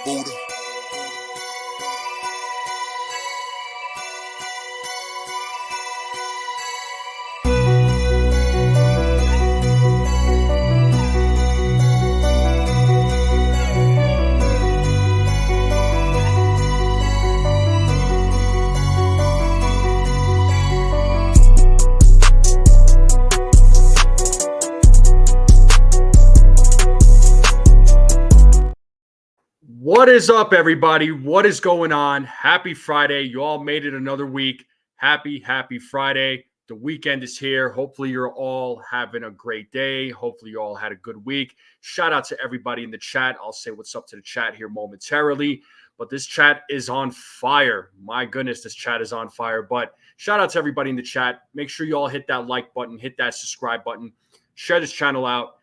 Buddha. What is up, everybody? What is going on? Happy Friday. You all made it another week. Happy Friday. The weekend is here. Hopefully, you're all having a great day. Hopefully, you all had a good week. Shout out to everybody in the chat. I'll say what's up to the chat here momentarily. But this chat is on fire. My goodness, this chat is on fire. But shout out to everybody in the chat. Make sure you all hit that like button, hit that subscribe button, share this channel out.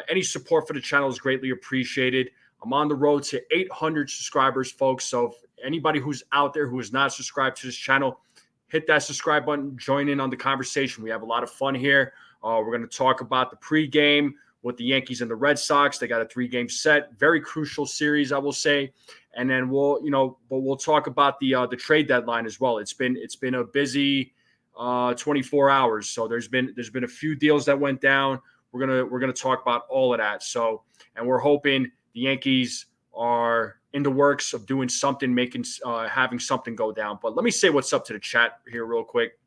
Any support for the channel is greatly appreciated. I'm on the road to 800 subscribers, folks. So if anybody who's out there who is not subscribed to this channel, hit that subscribe button, join in on the conversation. We have a lot of fun here. We're going to talk about the pregame with the Yankees and the Red Sox. They got a 3-game set, very crucial series, I will say. And then we'll talk about the trade deadline as well. It's been a busy 24 hours. So there's been a few deals that went down. We're gonna talk about all of that. So, and we're hoping the Yankees are in the works of doing something, having something go down. But let me say what's up to the chat here real quick.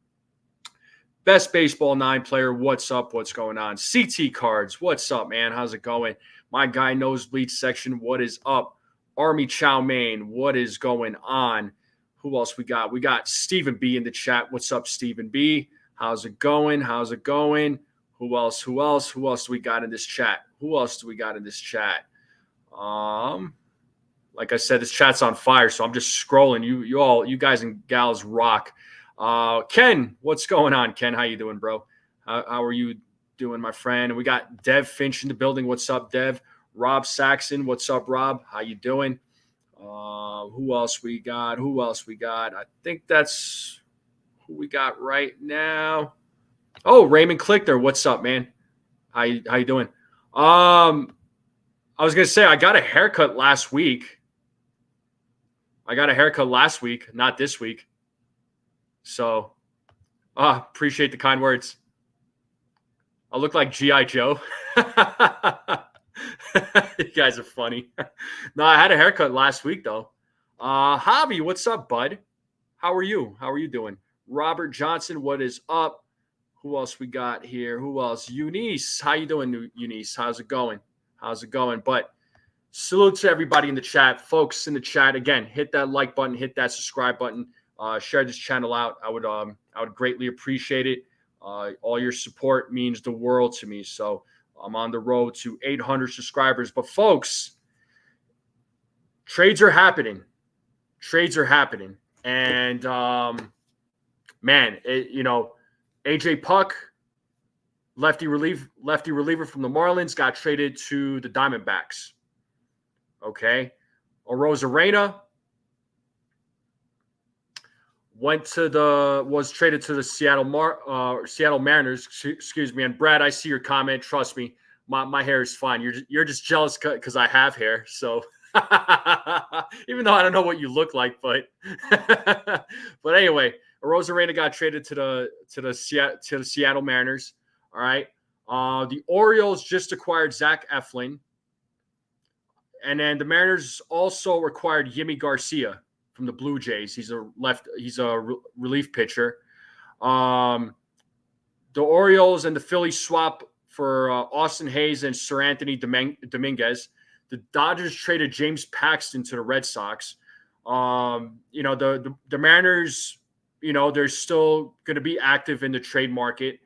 Best Baseball 9 player, what's up? What's going on? CT Cards, what's up, man? How's it going? My guy Nosebleed section, what is up? Army Chow Mein, what is going on? Who else we got? We got Stephen B in the chat. What's up, Stephen B? How's it going? How's it going? Who else do we got in this chat? Like I said, this chat's on fire, so I'm just scrolling. You guys and gals rock. Ken, what's going on? Ken, how you doing, bro? How are you doing, my friend? And we got Dev Finch in the building. What's up, Dev? Rob Saxon, what's up, Rob? How you doing? Who else we got? I think that's who we got right now. Oh, Raymond Clickner, what's up, man? How you doing? I was going to say, I got a haircut last week. Not this week. So, appreciate the kind words. I look like G.I. Joe. You guys are funny. No, I had a haircut last week, though. Javi, what's up, bud? How are you? Doing? Robert Johnson, what is up? Who else we got here? Eunice, how you doing, Eunice? How's it going? But salute to everybody in the chat. Folks in the chat, again, hit that like button, hit that subscribe button, share this channel out. I would greatly appreciate it. All your support means the world to me. So I'm on the road to 800 subscribers. But folks, trades are happening. And man, AJ Puck, lefty reliever from the Marlins, got traded to the Diamondbacks. Okay. Arozarena was traded to the Seattle Mariners. Excuse me. And Brad, I see your comment. Trust me, my hair is fine. You're just jealous because I have hair. So even though I don't know what you look like, but but anyway, Arozarena got traded to the Seattle Mariners. All right. The Orioles just acquired Zach Eflin. And then the Mariners also acquired Yimi Garcia from the Blue Jays. He's a relief pitcher. The Orioles and the Phillies swap for Austin Hayes and Sir Anthony Dominguez. The Dodgers traded James Paxton to the Red Sox. The Mariners, they're still going to be active in the trade market.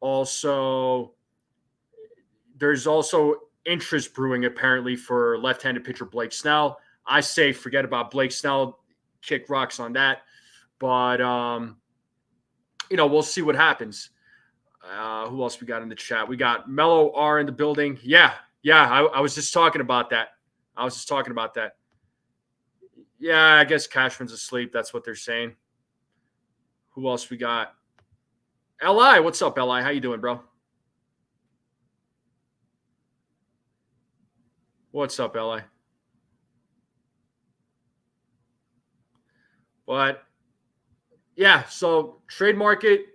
Also, there's also interest brewing apparently for left-handed pitcher Blake Snell. I say forget about Blake Snell, kick rocks on that. But we'll see what happens. Who else we got in the chat? We got Mellow R in the building. Yeah. I was just talking about that. Yeah, I guess Cashman's asleep. That's what they're saying. Who else we got? Li, what's up, Li? How you doing, bro? What's up, Li? But yeah, so trade market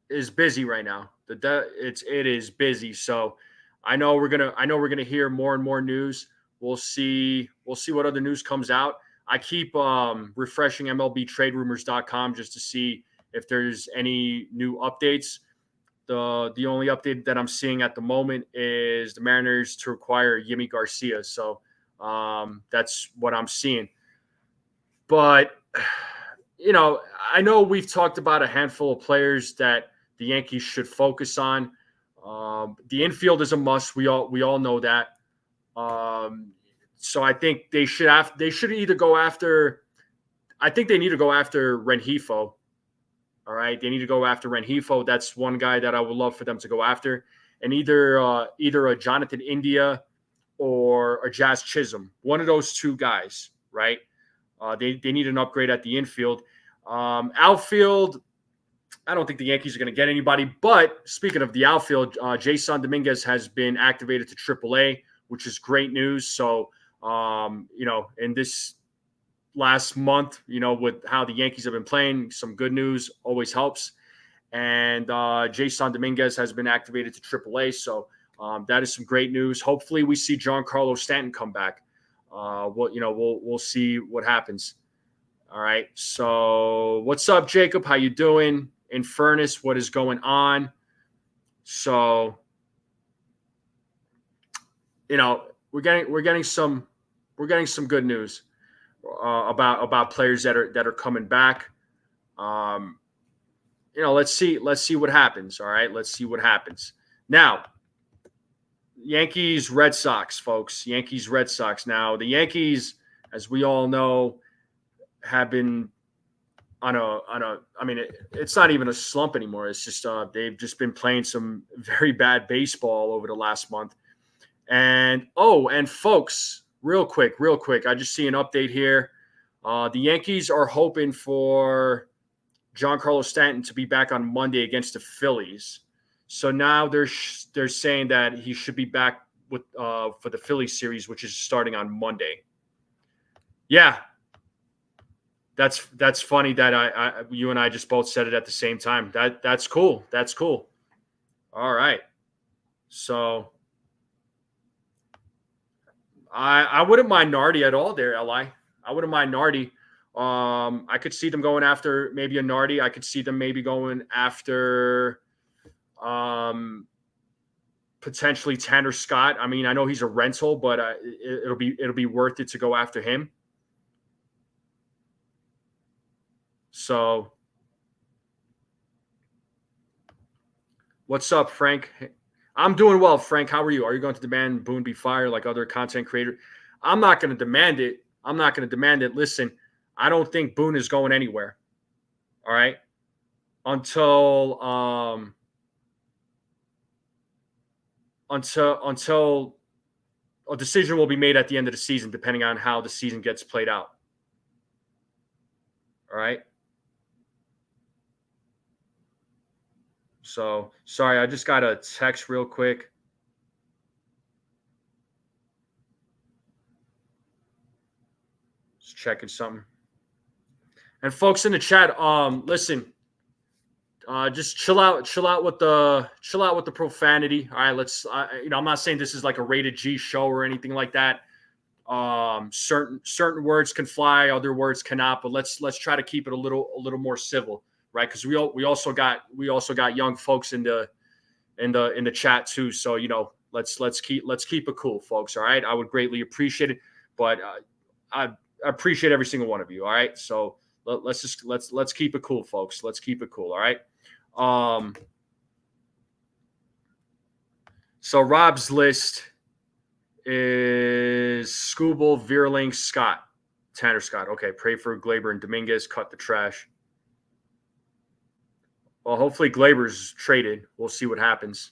is busy right now. It is busy. So I know we're gonna hear more and more news. We'll see what other news comes out. I keep refreshing MLBTradeRumors.com just to see if there's any new updates. The only update that I'm seeing at the moment is the Mariners to acquire Yimi Garcia. So that's what I'm seeing. But I know we've talked about a handful of players that the Yankees should focus on. The infield is a must. We all know that. So I think they should either go after. I think they need to go after Rengifo. All right, they need to go after Rengifo. That's one guy that I would love for them to go after, and either a Jonathan India or a Jazz Chisholm. One of those two guys, right? They need an upgrade at the infield. Outfield, I don't think the Yankees are going to get anybody. But speaking of the outfield, Jason Dominguez has been activated to AAA, which is great news. So, in this last month, with how the Yankees have been playing, some good news always helps. And Jason Dominguez has been activated to AAA. So that is some great news. Hopefully we see Giancarlo Stanton come back. We'll see what happens. All right. So what's up, Jacob? How you doing? In Furnace, what is going on? So, we're getting some good news about players that are coming back. Let's see what happens. All right. Let's see what happens. Now, Yankees, Red Sox, folks. Yankees, Red Sox. Now, the Yankees, as we all know, have been it's not even a slump anymore. It's just they've just been playing some very bad baseball over the last month. And folks, real quick, I just see an update here. The Yankees are hoping for Giancarlo Stanton to be back on Monday against the Phillies. So now they're saying that he should be back with for the Phillies series, which is starting on Monday. Yeah, that's funny that you and I just both said it at the same time. That's cool. That's cool. All right. So I wouldn't mind Nardi at all there, Li. I wouldn't mind Nardi. I could see them going after maybe a Nardi. I could see them maybe going after potentially Tanner Scott. I mean, I know he's a rental, but it'll be worth it to go after him. So, what's up, Frank? I'm doing well, Frank. How are you? Are you going to demand Boone be fired like other content creators? I'm not going to demand it. Listen, I don't think Boone is going anywhere. All right. Until a decision will be made at the end of the season, depending on how the season gets played out. All right. So, sorry, I just got a text real quick. Just checking something. And folks in the chat, listen, just chill out with the profanity. All right, let's. I'm not saying this is like a rated G show or anything like that. Certain words can fly, other words cannot. But let's try to keep it a little more civil, right? Because we also got young folks in the chat too. So let's keep it cool, folks. All right, I would greatly appreciate it, but I appreciate every single one of you. All right, so let's keep it cool, folks. Let's keep it cool. All right. So Rob's list is Skubal, Vierling, Scott, Tanner Scott. Okay, pray for Glaber and Dominguez. Cut the trash. Well, hopefully Glaber's traded. We'll see what happens.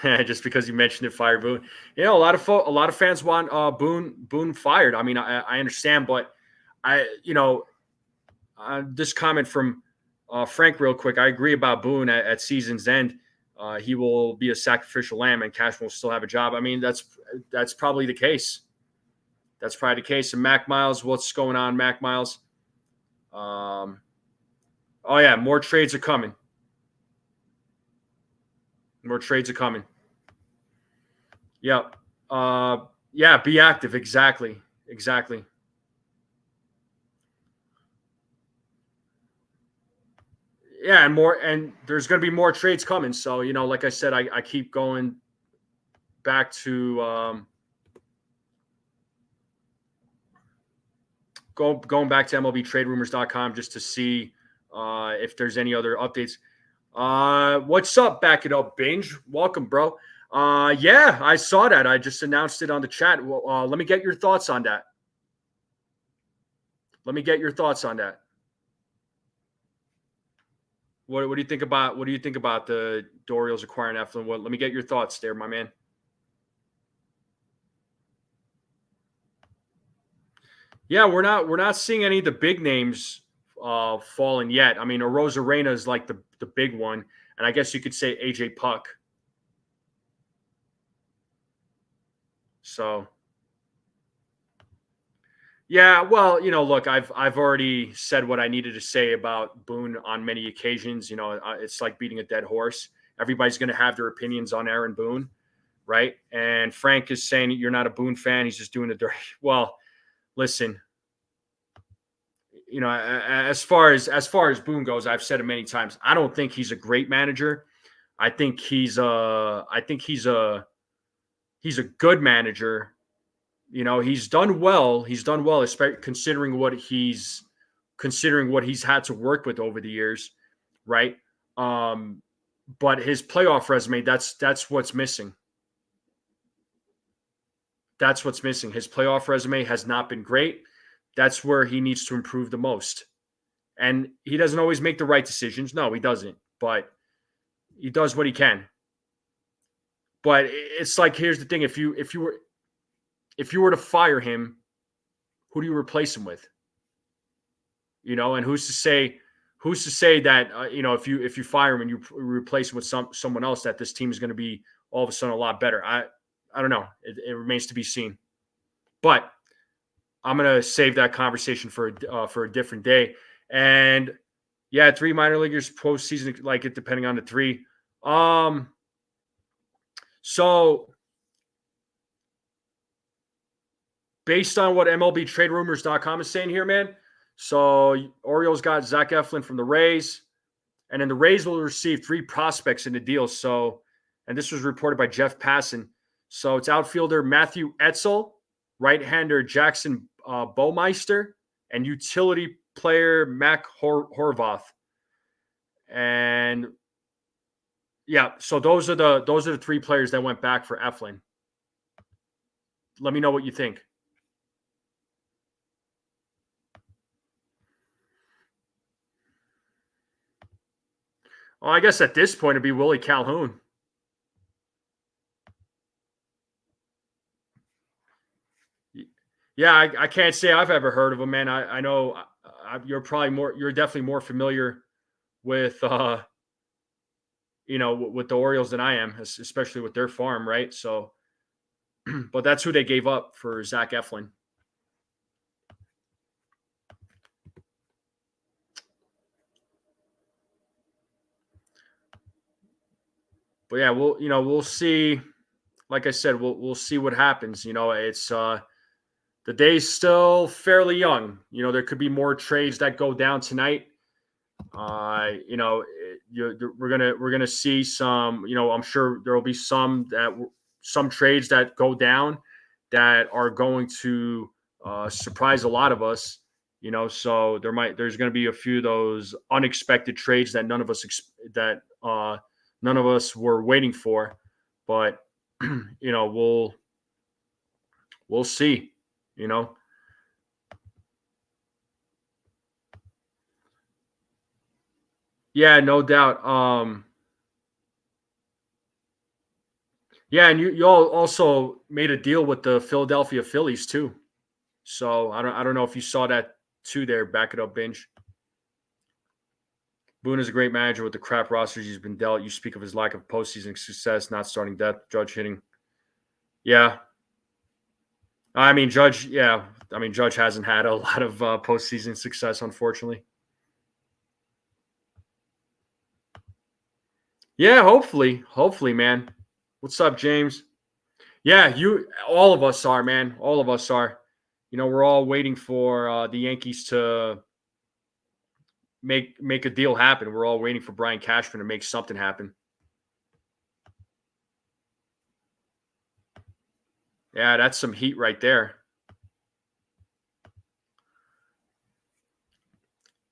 Just because you mentioned it, fire Boone. A lot of fans want Boone fired. I mean, I understand, but this comment from Frank real quick. I agree about Boone at season's end. He will be a sacrificial lamb, and Cashman will still have a job. I mean, that's probably the case. That's probably the case. And Mac Miles, what's going on, Mac Miles? Oh yeah, more trades are coming. More trades are coming. Yep. Yeah, be active. Exactly. Yeah, and there's going to be more trades coming. So, like I said, I keep going back to going back to MLBTradeRumors.com just to see if there's any other updates. What's up? Back it up, Binge. Welcome, bro. Yeah, I saw that. I just announced it on the chat. Well, let me get your thoughts on that. What do you think about the Orioles acquiring Eflin? Let me get your thoughts there, my man. Yeah, we're not seeing any of the big names falling yet. I mean, Arozarena is like the big one, and I guess you could say AJ Puck. So, yeah, well, look, I've already said what I needed to say about Boone on many occasions. It's like beating a dead horse. Everybody's going to have their opinions on Aaron Boone, right? And Frank is saying you're not a Boone fan. He's just doing the dirty. Well, listen, as far as Boone goes, I've said it many times. I don't think he's a great manager. I think he's a good manager. He's done well. Especially considering what he's had to work with over the years, right? But his playoff resume, that's what's missing. That's what's missing. His playoff resume has not been great. That's where he needs to improve the most. And he doesn't always make the right decisions. No, he doesn't. But he does what he can. But it's like, here's the thing: if you were to fire him, who do you replace him with? And who's to say that if you fire him and you replace him with someone else, that this team is going to be all of a sudden a lot better? I don't know. It remains to be seen. But I'm going to save that conversation for a different day. And yeah, 3 minor leaguers postseason, like it depending on the 3. So based on what MLBTradeRumors.com is saying here, man. So Orioles got Zach Eflin from the Rays, and then the Rays will receive 3 prospects in the deal. So, and this was reported by Jeff Passan. So it's outfielder Matthew Etzel, right-hander Jackson Baumeister, and utility player Mac Horvath. And yeah, so those are the 3 players that went back for Eflin. Let me know what you think. Well, I guess at this point it'd be Willie Calhoun. Yeah, I can't say I've ever heard of him, man. I know you're definitely more familiar with with the Orioles than I am, especially with their farm, right? So, but that's who they gave up for Zach Eflin. But yeah, we'll see. Like I said, we'll see what happens. It's the day's still fairly young. There could be more trades that go down tonight. We're gonna see some. I'm sure there will be some trades that go down that are going to surprise a lot of us. So there's going to be a few of those unexpected trades that none of us were waiting for. But we'll see. Yeah, no doubt. Yeah, and you all also made a deal with the Philadelphia Phillies too. So I don't know if you saw that too there. Back it up, Binge. Boone is a great manager with the crap rosters he's been dealt. You speak of his lack of postseason success, not starting depth, Judge hitting. Yeah. I mean, Judge, yeah. I mean, Judge hasn't had a lot of postseason success, unfortunately. Yeah, hopefully, man. What's up, James? Yeah, all of us are, man. All of us are. We're all waiting for the Yankees to make a deal happen. We're all waiting for Brian Cashman to make something happen. Yeah, that's some heat right there.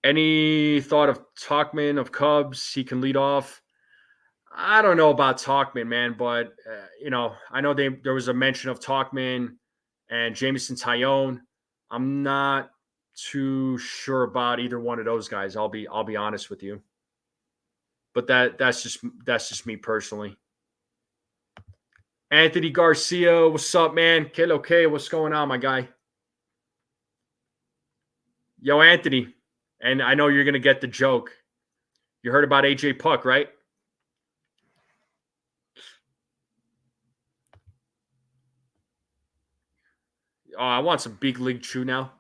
Any thought of Talkman of Cubs? He can lead off. I don't know about Talkman, man, but I know there was a mention of Talkman and Jameson Tyone. I'm not too sure about either one of those guys. I'll be honest with you, but that's just me personally. Anthony Garcia, what's up, man? Kid, okay, what's going on, my guy? Yo, Anthony, and I know you're gonna get the joke. You heard about AJ Puck, right? Oh, I want some big league chew now.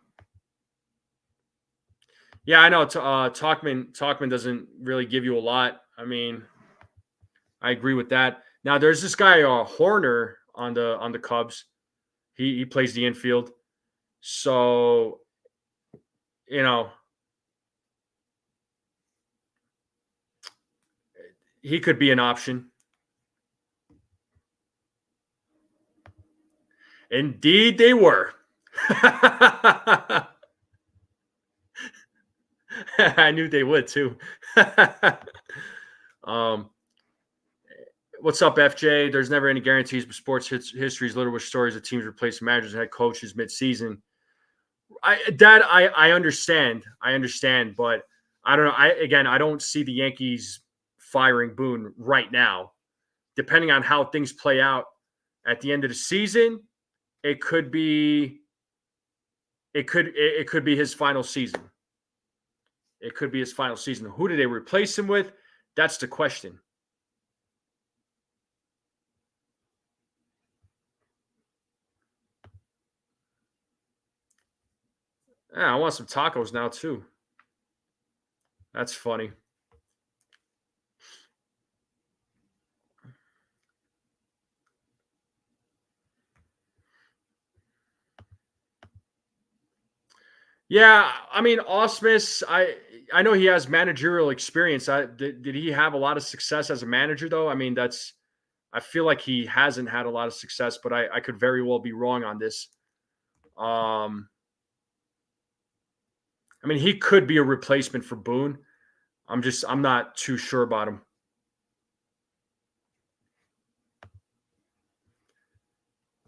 Yeah, I know. Talkman doesn't really give you a lot. I mean, I agree with that. Now, there's this guy Horner on the Cubs. He plays the infield, so you know he could be an option. Indeed, they were. I knew they would too. um, what's up, FJ? There's never any guarantees, but sports history is littered with stories of teams replacing managers and head coaches mid-season. I understand. I understand, but I don't know. I don't see the Yankees firing Boone right now. Depending on how things play out at the end of the season, it could be it could be his final season. It could be his final season. Who do they replace him with? That's the question. Yeah, I want some tacos now too. That's funny. Yeah, I mean Osmus, I know he has managerial experience. Did he have a lot of success as a manager though? I mean, I feel like he hasn't had a lot of success, but I could very well be wrong on this. Um, I mean, he could be a replacement for Boone. I'm not too sure about him.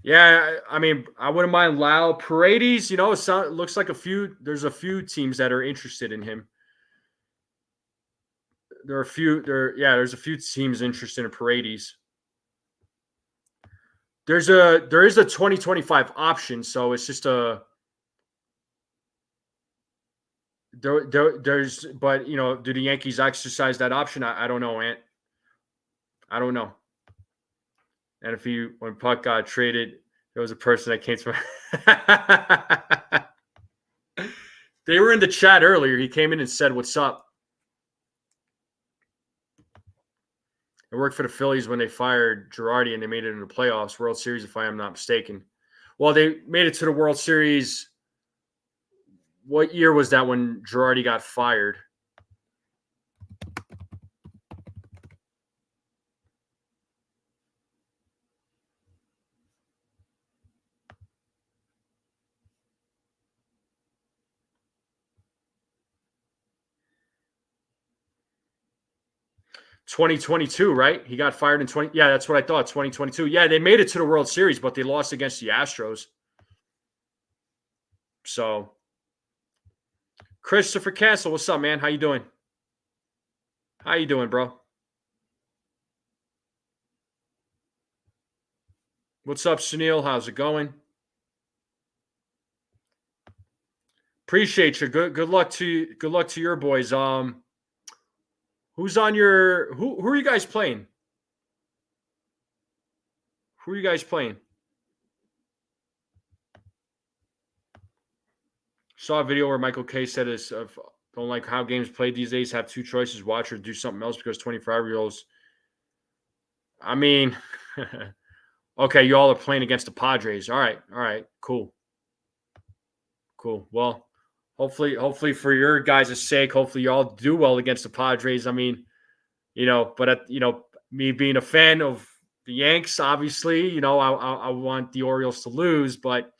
Yeah, I mean, I wouldn't mind Lau Paredes. It looks like there's a few teams that are interested in him. There's a few teams interested in Paredes. There is a 2025 option, so it's just there's but do the Yankees exercise that option? I don't know, Ant. I don't know. And when Puck got traded, there was a person that came to my they were in the chat earlier. He came in and said, "What's up?" I worked for the Phillies when they fired Girardi and they made it into the playoffs, World Series, if I am not mistaken. Well, they made it to the World Series. What year was that when Girardi got fired? (2022), right? He got fired in 20. Yeah, that's what I thought. 2022. Yeah, they made it to the World Series, but they lost against the Astros. So, Christopher Castle, what's up, man? How you doing? How you doing, bro? What's up, Sunil? How's it going? Appreciate you. Good luck to your boys. Who's on your who are you guys playing? Who are you guys playing? saw a video where Michael K said don't like how games played these days. Have two choices: watch or do something else because 25-year-olds. I mean, okay, you all are playing against the Padres. All right, cool. Well, hopefully for your guys' sake, hopefully you all do well against the Padres. I mean, but me being a fan of the Yanks, obviously, I want the Orioles to lose, but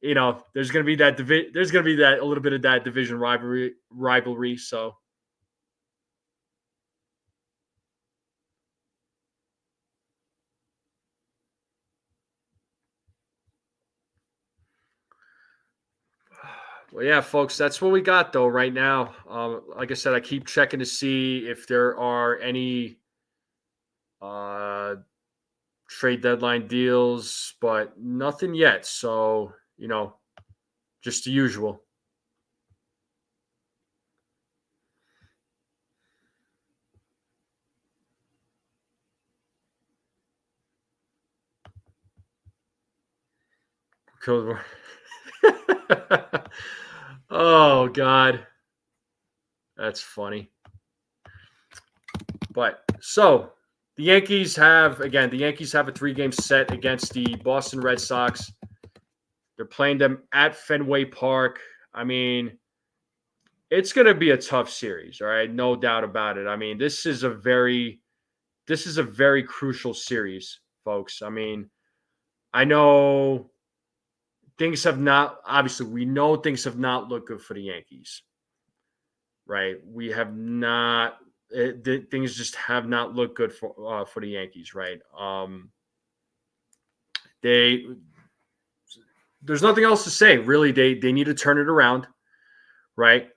there's going to be that a little bit of that division rivalry. So, well, yeah, folks, that's what we got though right now. Like I said, I keep checking to see if there are any trade deadline deals, but nothing yet. So, just the usual. Oh God, that's funny. But so the Yankees have a 3-game set against the Boston Red Sox. They're playing them at Fenway Park. I mean, it's going to be a tough series, all right? No doubt about it. I mean, this is a very crucial series, folks. I mean, I know we know things have not looked good for the Yankees, right? We have not, things just have not looked good for the Yankees, right? There's nothing else to say, really. They need to turn it around, right?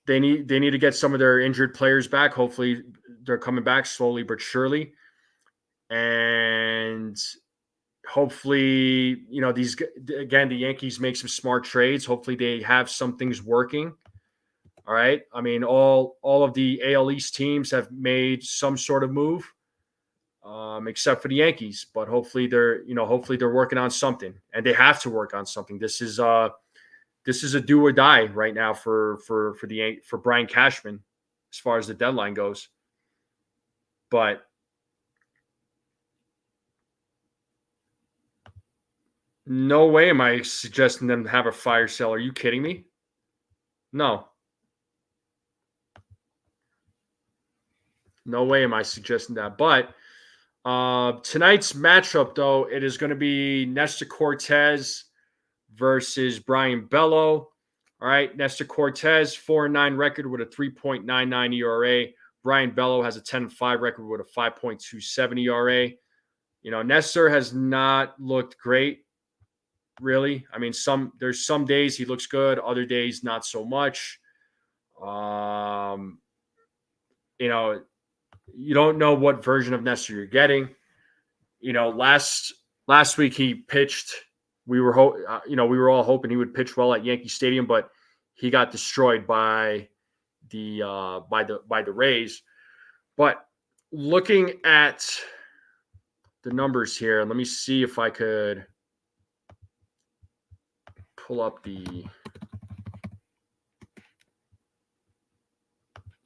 They need to get some of their injured players back. Hopefully, they're coming back slowly but surely, and hopefully, the Yankees make some smart trades. Hopefully, they have some things working. All right. I mean, all of the AL East teams have made some sort of move, except for the Yankees. But hopefully, they're working on something, and they have to work on something. This is a do or die right now for Brian Cashman, as far as the deadline goes. But no way am I suggesting them to have a fire sale. Are you kidding me? No. No way am I suggesting that. But tonight's matchup, though, it is going to be Nestor Cortez versus Brian Bello. All right, Nestor Cortez, 4-9 record with a 3.99 ERA. Brian Bello has a 10-5 record with a 5.27 ERA. Nestor has not looked great, really. I mean, there's some days he looks good, other days not so much. You don't know what version of Nestor you're getting. Last week he pitched. We were all hoping he would pitch well at Yankee Stadium, but he got destroyed by the Rays. But looking at the numbers here, let me see if I could pull up the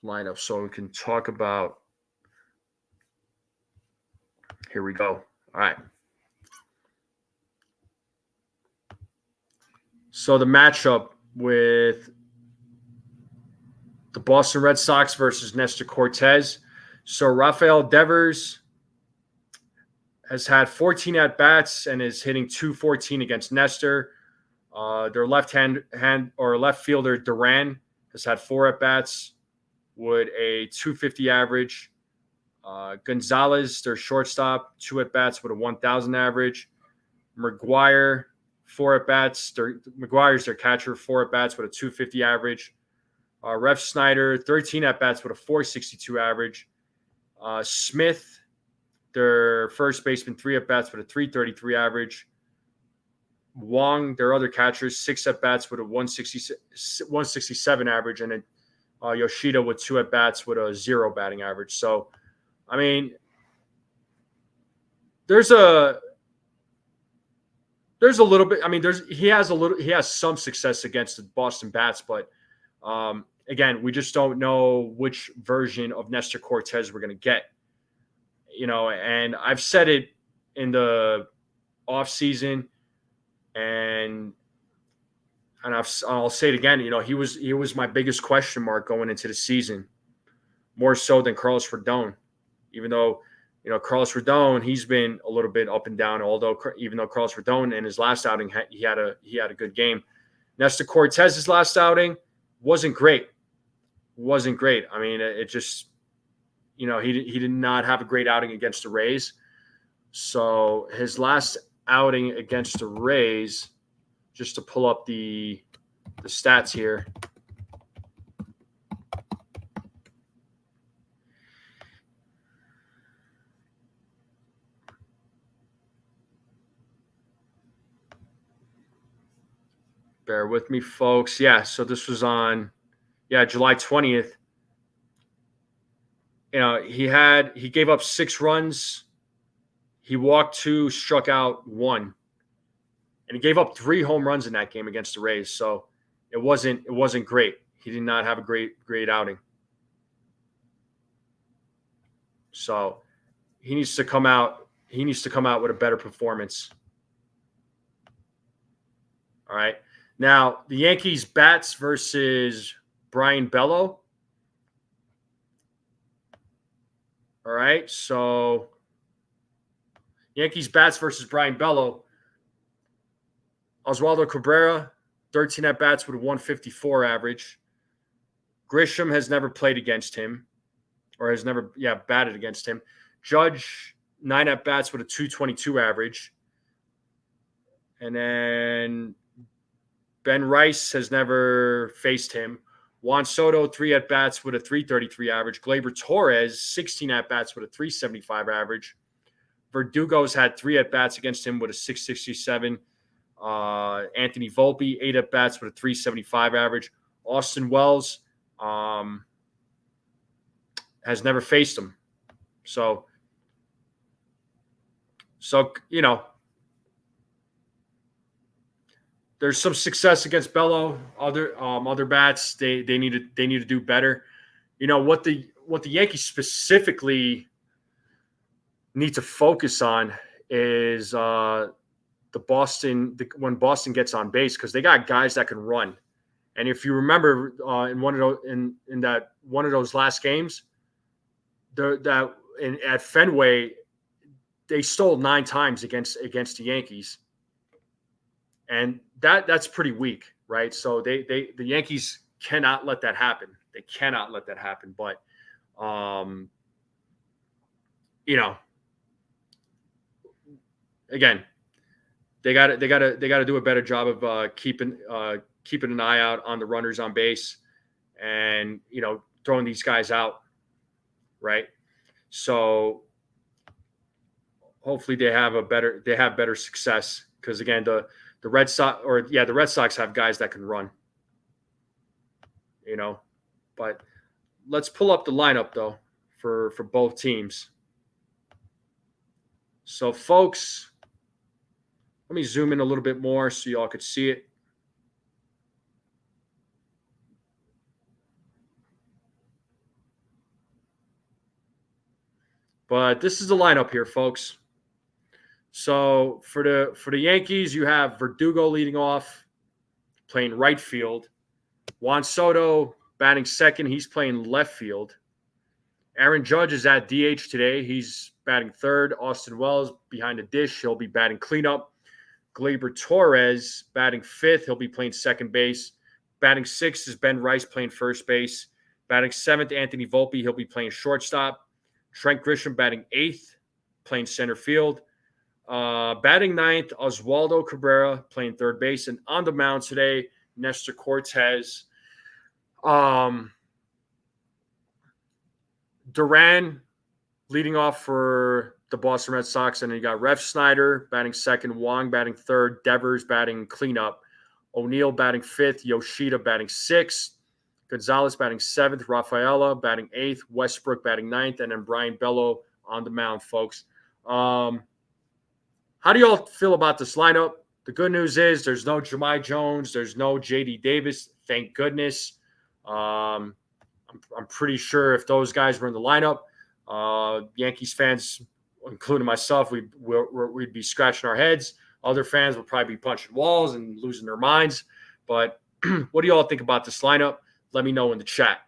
lineup so we can talk about. Here we go. All right. So the matchup with the Boston Red Sox versus Nestor Cortez. So Rafael Devers has had 14 at-bats and is hitting .214 against Nestor. Their left fielder, Duran, has had 4 at-bats with a .250 average. Gonzalez, their shortstop, 2 at-bats with a 1,000 average. McGuire, 4 at-bats. McGuire's their catcher, 4 at-bats with a .250 average. Ref Snyder, 13 at-bats with a .462 average. Smith, their first baseman, 3 at-bats with a .333 average. Wong, their other catcher, 6 at-bats with a 167 average. And then Yoshida with 2 at-bats with a 0 batting average. So, I mean, there's a There's a little bit. I mean, he has some success against the Boston bats, but again, we just don't know which version of Nestor Cortez we're going to get. And I've said it in the off season, and I'll say it again. He was my biggest question mark going into the season, more so than Carlos Rodon, even though. Carlos Rodon, he's been a little bit up and down. Even though Carlos Rodon in his last outing he had a good game, Nestor Cortez's last outing wasn't great. I mean, it just he did not have a great outing against the Rays. So his last outing against the Rays, just to pull up the stats here. Bear with me, folks. Yeah, so this was on, July 20th. He gave up 6 runs. He walked 2, struck out 1, and he gave up 3 home runs in that game against the Rays. So it wasn't great. He did not have a great outing. So he needs to come out. He needs to come out with a better performance. All right. Now, the Yankees bats versus Braun Bello. All right, so Yankees bats versus Braun Bello. Oswaldo Cabrera, 13 at-bats with a 154 average. Grisham has never played against him, or has never, batted against him. Judge, 9 at-bats with a 222 average. And then Ben Rice has never faced him. Juan Soto, 3 at-bats with a 333 average. Gleyber Torres, 16 at-bats with a 375 average. Verdugo's had 3 at-bats against him with a 667. Anthony Volpe, 8 at-bats with a 375 average. Austin Wells has never faced him. So there's some success against Bello. Other bats, they need to do better. What the Yankees specifically need to focus on is when Boston gets on base, because they got guys that can run. And if you remember in one of those last games, at Fenway, they stole 9 times against the Yankees. And that's pretty weak, right? So the Yankees cannot let that happen. They cannot let that happen. But again, they got to do a better job of keeping an eye out on the runners on base, and throwing these guys out, right? So hopefully they have better success, because again the Red Sox have guys that can run, but let's pull up the lineup though for both teams. So folks, let me zoom in a little bit more so y'all could see it. But this is the lineup here, folks. So for the Yankees, you have Verdugo leading off, playing right field. Juan Soto batting second. He's playing left field. Aaron Judge is at DH today. He's batting third. Austin Wells behind the dish. He'll be batting cleanup. Gleyber Torres batting fifth. He'll be playing second base. Batting sixth is Ben Rice playing first base. Batting seventh, Anthony Volpe. He'll be playing shortstop. Trent Grisham batting eighth, playing center field. Batting ninth, Oswaldo Cabrera playing third base. And on the mound today, Nestor Cortez. Duran leading off for the Boston Red Sox. And then you got Rev Snyder batting second, Wong batting third, Devers batting cleanup, O'Neill batting fifth, Yoshida batting sixth, Gonzalez batting seventh, Rafaela batting eighth, Westbrook batting ninth, and then Braun Bello on the mound, folks. How do y'all feel about this lineup? The good news is there's no Jahmai Jones. There's no J.D. Davis. Thank goodness. I'm pretty sure if those guys were in the lineup, Yankees fans, including myself, we'd be scratching our heads. Other fans would probably be punching walls and losing their minds. But what do you all think about this lineup? Let me know in the chat.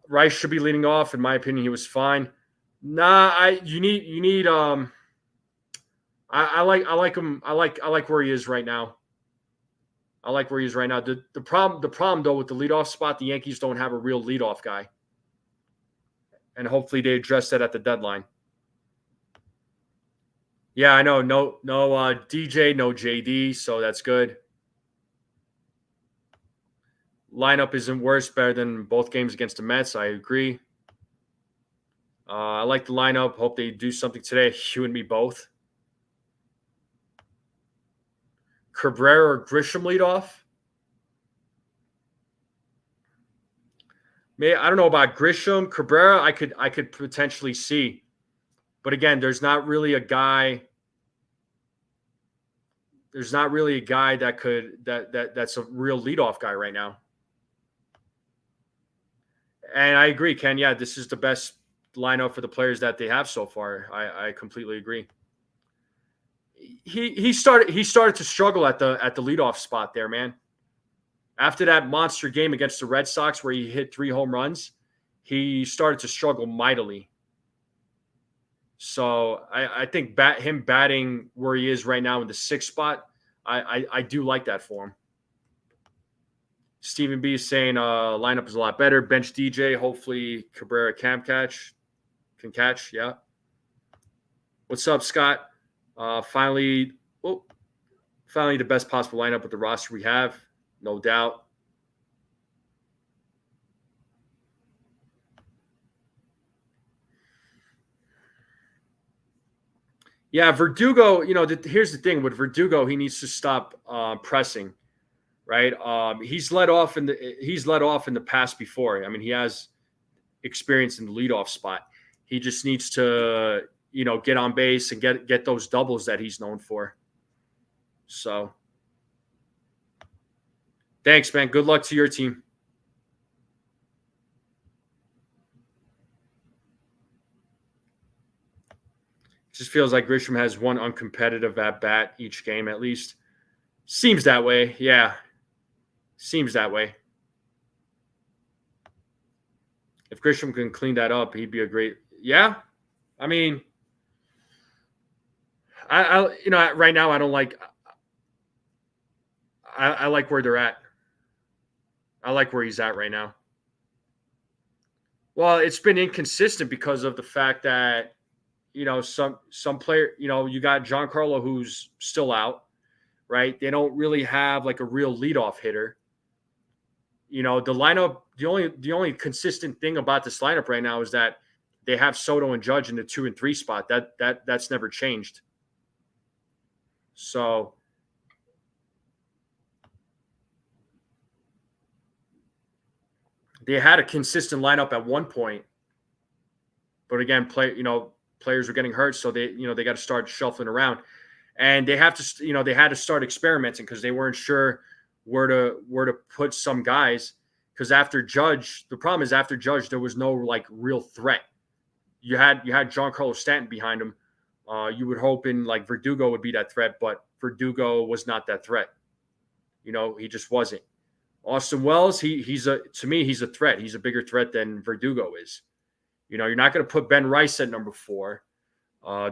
Rice should be leading off. In my opinion, he was fine. Nah, I like him. I like where he is right now. I like where he is right now. The problem though with the leadoff spot, the Yankees don't have a real leadoff guy, and hopefully they address that at the deadline. Yeah, I know. No DJ, no JD, so that's good. Lineup isn't worse, better than both games against the Mets. I agree. I like the lineup. Hope they do something today. You and me both. Cabrera or Grisham lead off. I don't know about Grisham. Cabrera, I could potentially see. But again, there's not really a guy that's a real leadoff guy right now. And I agree, Ken. Yeah, this is the best lineup for the players that they have so far. I completely agree. He started to struggle at the leadoff spot there, man. After that monster game against the Red Sox where he hit 3 home runs, he started to struggle mightily. So I think him batting where he is right now in the 6th spot, I do like that for him. Stephen B is saying lineup is a lot better. Bench DJ, hopefully Cabrera can catch. Yeah. What's up, Scott? Finally the best possible lineup with the roster we have, no doubt. Yeah, Verdugo, here's the thing with Verdugo, he needs to stop pressing, right? He's led off in the past before. I mean, he has experience in the leadoff spot. He just needs to, get on base and get those doubles that he's known for. So, thanks, man. Good luck to your team. Just feels like Grisham has one uncompetitive at bat each game at least. Seems that way. Yeah. Seems that way. If Grisham can clean that up, he'd be a great. Yeah. I mean, right now I don't like. I like where they're at. I like where he's at right now. Well, it's been inconsistent because of the fact that some player, you got Giancarlo who's still out, right? They don't really have like a real leadoff hitter. The lineup, the only consistent thing about this lineup right now is that they have Soto and Judge in the 2 and 3 spot. That's never changed. So they had a consistent lineup at one point, but again, players were getting hurt, so they got to start shuffling around, and they have to, they had to start experimenting because they weren't sure where to put some guys. Because after Judge, the problem is after Judge, there was no like real threat. You had Giancarlo Stanton behind him. You would hope in like Verdugo would be that threat, but Verdugo was not that threat. He just wasn't. Austin Wells, to me, he's a threat. He's a bigger threat than Verdugo is. You're not going to put Ben Rice at number 4.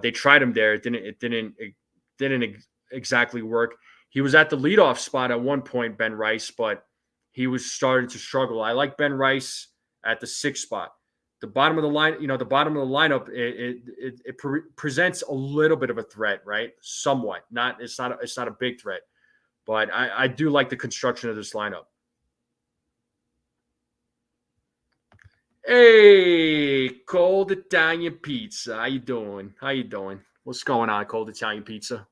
They tried him there. It didn't exactly work. He was at the leadoff spot at one point, Ben Rice, but he was starting to struggle. I like Ben Rice at the 6th spot. The bottom of the line, the bottom of the lineup, it presents a little bit of a threat, right? Somewhat. It's not a big threat, but I do like the construction of this lineup. Hey, Cold Italian Pizza. How you doing? What's going on, Cold Italian Pizza?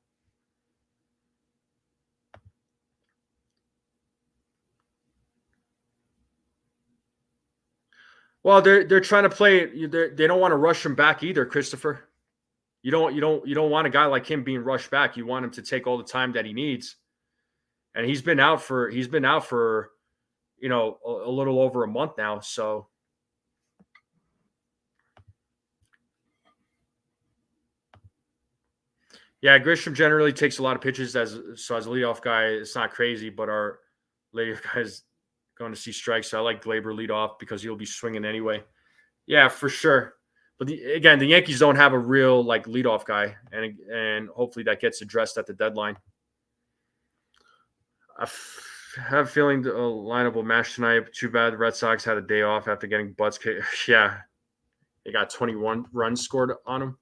Well, they're trying to play. They don't want to rush him back either, Christopher. You don't want a guy like him being rushed back. You want him to take all the time that he needs. And he's been out for a little over a month now. So yeah, Grisham generally takes a lot of pitches as a leadoff guy. It's not crazy, but our leadoff guy is going to see strikes. So I like Glaber leadoff because he'll be swinging anyway. Yeah, for sure. But again, the Yankees don't have a real like leadoff guy, and hopefully that gets addressed at the deadline. I have a feeling the lineup will match tonight. Too bad the Red Sox had a day off after getting butts kicked. Yeah, they got 21 runs scored on them.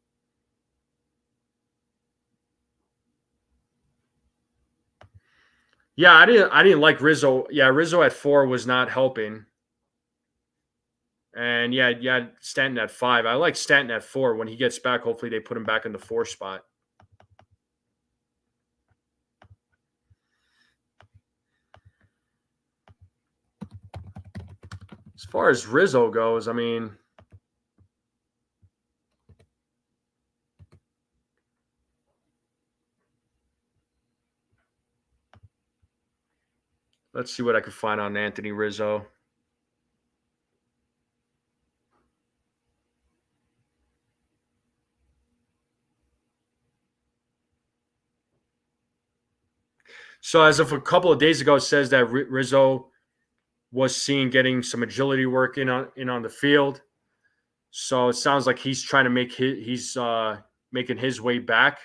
Yeah, I didn't like Rizzo. Yeah, Rizzo at 4 was not helping. And yeah, Stanton at 5. I like Stanton at 4. When he gets back, hopefully they put him back in the 4 spot. As far as Rizzo goes, I mean, let's see what I can find on Anthony Rizzo. So as of a couple of days ago, it says that Rizzo was seen getting some agility work in on the field. So it sounds like he's trying to he's making his way back.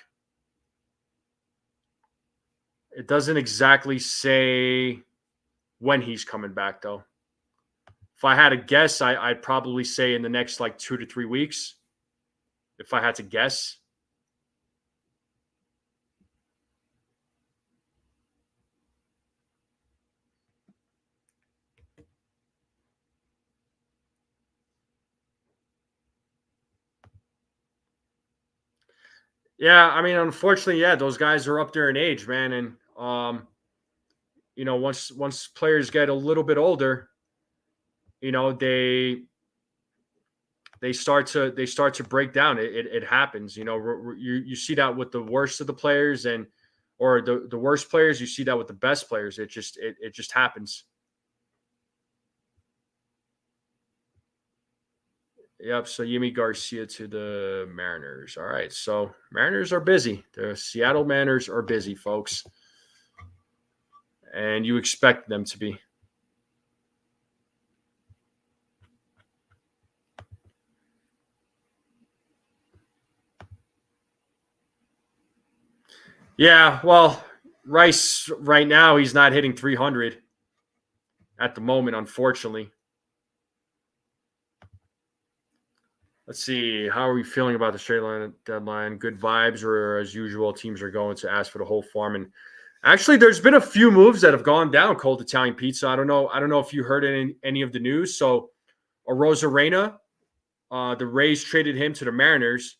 It doesn't exactly say when he's coming back, though. If I had to guess, I'd probably say in the next like 2 to 3 weeks. If I had to guess. Yeah, I mean, unfortunately, yeah, those guys are up there in age, man, and once players get a little bit older, they start to break down. It happens. You see that with the worst of the players or the worst players. You see that with the best players. It just happens. Yep. So Yimi Garcia to the Mariners. All right. So Mariners are busy. The Seattle Mariners are busy, folks, and you expect them to be. Yeah, well, Rice right now he's not hitting 300 at the moment, unfortunately. Let's see. How are we feeling about the straight line deadline? Good vibes, or as usual, teams are going to ask for the whole farm. And actually, there's been a few moves that have gone down. Cold Italian Pizza. I don't know. If you heard any of the news. So, Arozarena, the Rays traded him to the Mariners.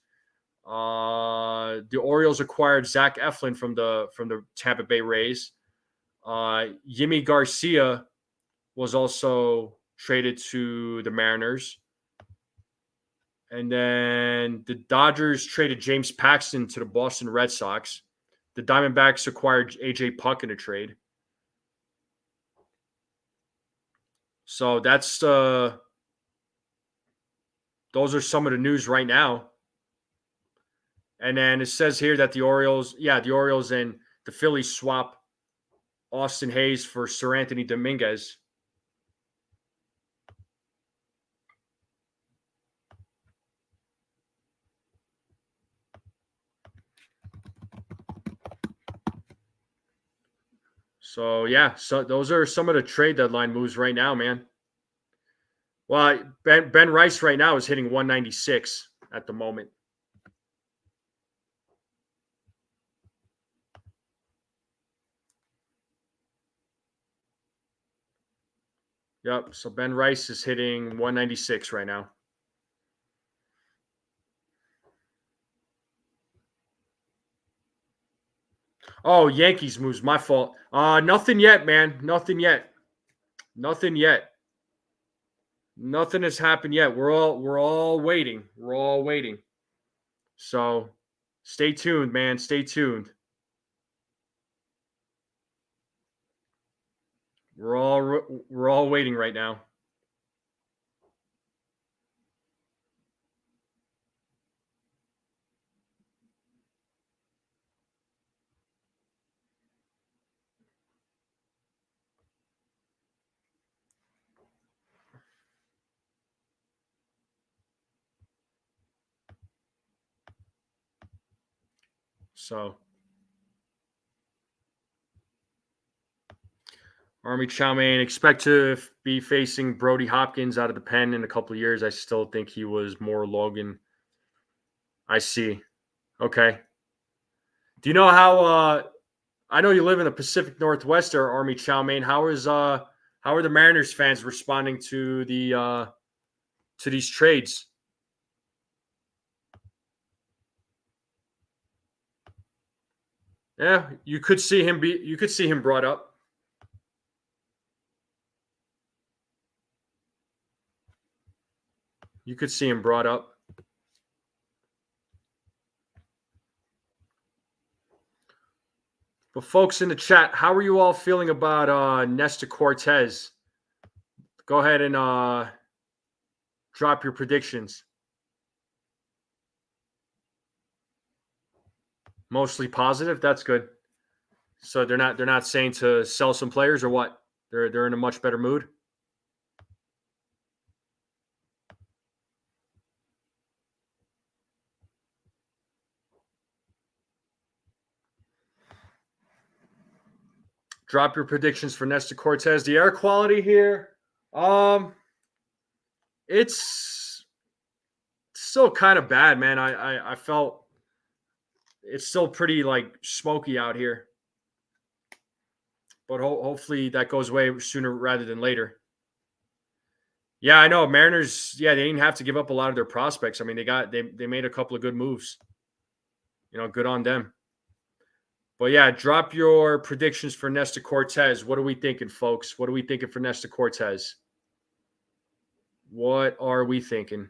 The Orioles acquired Zach Eflin from the Tampa Bay Rays. Yimi Garcia was also traded to the Mariners. And then the Dodgers traded James Paxton to the Boston Red Sox. The Diamondbacks acquired A.J. Puck in a trade. So those are some of the news right now. And then it says here that the Orioles and the Phillies swap Austin Hayes for Sir Anthony Dominguez. So yeah, so those are some of the trade deadline moves right now, man. Well, Ben Rice right now is hitting 196 at the moment. Yep. So Ben Rice is hitting 196 right now. Oh, Yankees moves. My fault. Nothing yet, man. Nothing yet. Nothing yet. Nothing has happened yet. We're all waiting. We're all waiting. So Stay tuned, man. Stay tuned. We're all waiting right now. So, Army Chamberlain expect to be facing Brody Hopkins out of the pen in a couple of years. I still think he was more Logan. I see. Okay. Do you know how? I know you live in the Pacific Northwest, there, Army Chamberlain. How are the Mariners fans responding to these trades? Yeah, you could see him brought up. You could see him brought up. But folks in the chat, how are you all feeling about Nestor Cortez? Go ahead and drop your predictions. Mostly positive. That's good. So they're not saying to sell some players or what? They're in a much better mood. Drop your predictions for Nestor Cortez. The air quality here, it's still kind of bad, man. I felt it's still pretty like smoky out here, but hopefully that goes away sooner rather than later. Yeah, I know Mariners. Yeah, they didn't have to give up a lot of their prospects. I mean, they made a couple of good moves. Good on them. But yeah, drop your predictions for Nestor Cortez. What are we thinking, folks? What are we thinking for Nestor Cortez? What are we thinking?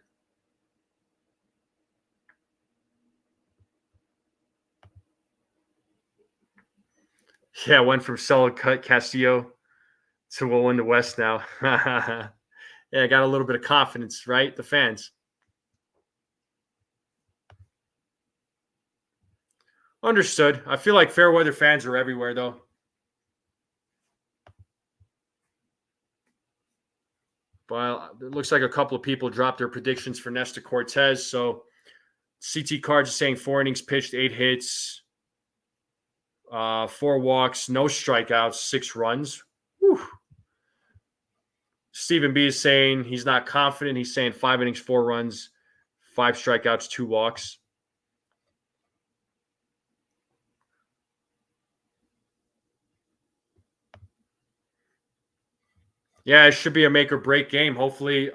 Yeah, went from solid cut Castillo to we'll win the West now. Yeah, got a little bit of confidence, right? The fans. Understood. I feel like fair weather fans are everywhere, though. But it looks like a couple of people dropped their predictions for Nestor Cortez. So CT Cards is saying 4 innings pitched, 8 hits, 4 walks, no strikeouts, 6 runs. Whew. Stephen B is saying he's not confident. He's saying 5 innings, 4 runs, 5 strikeouts, 2 walks. Yeah, it should be a make or break game. Hopefully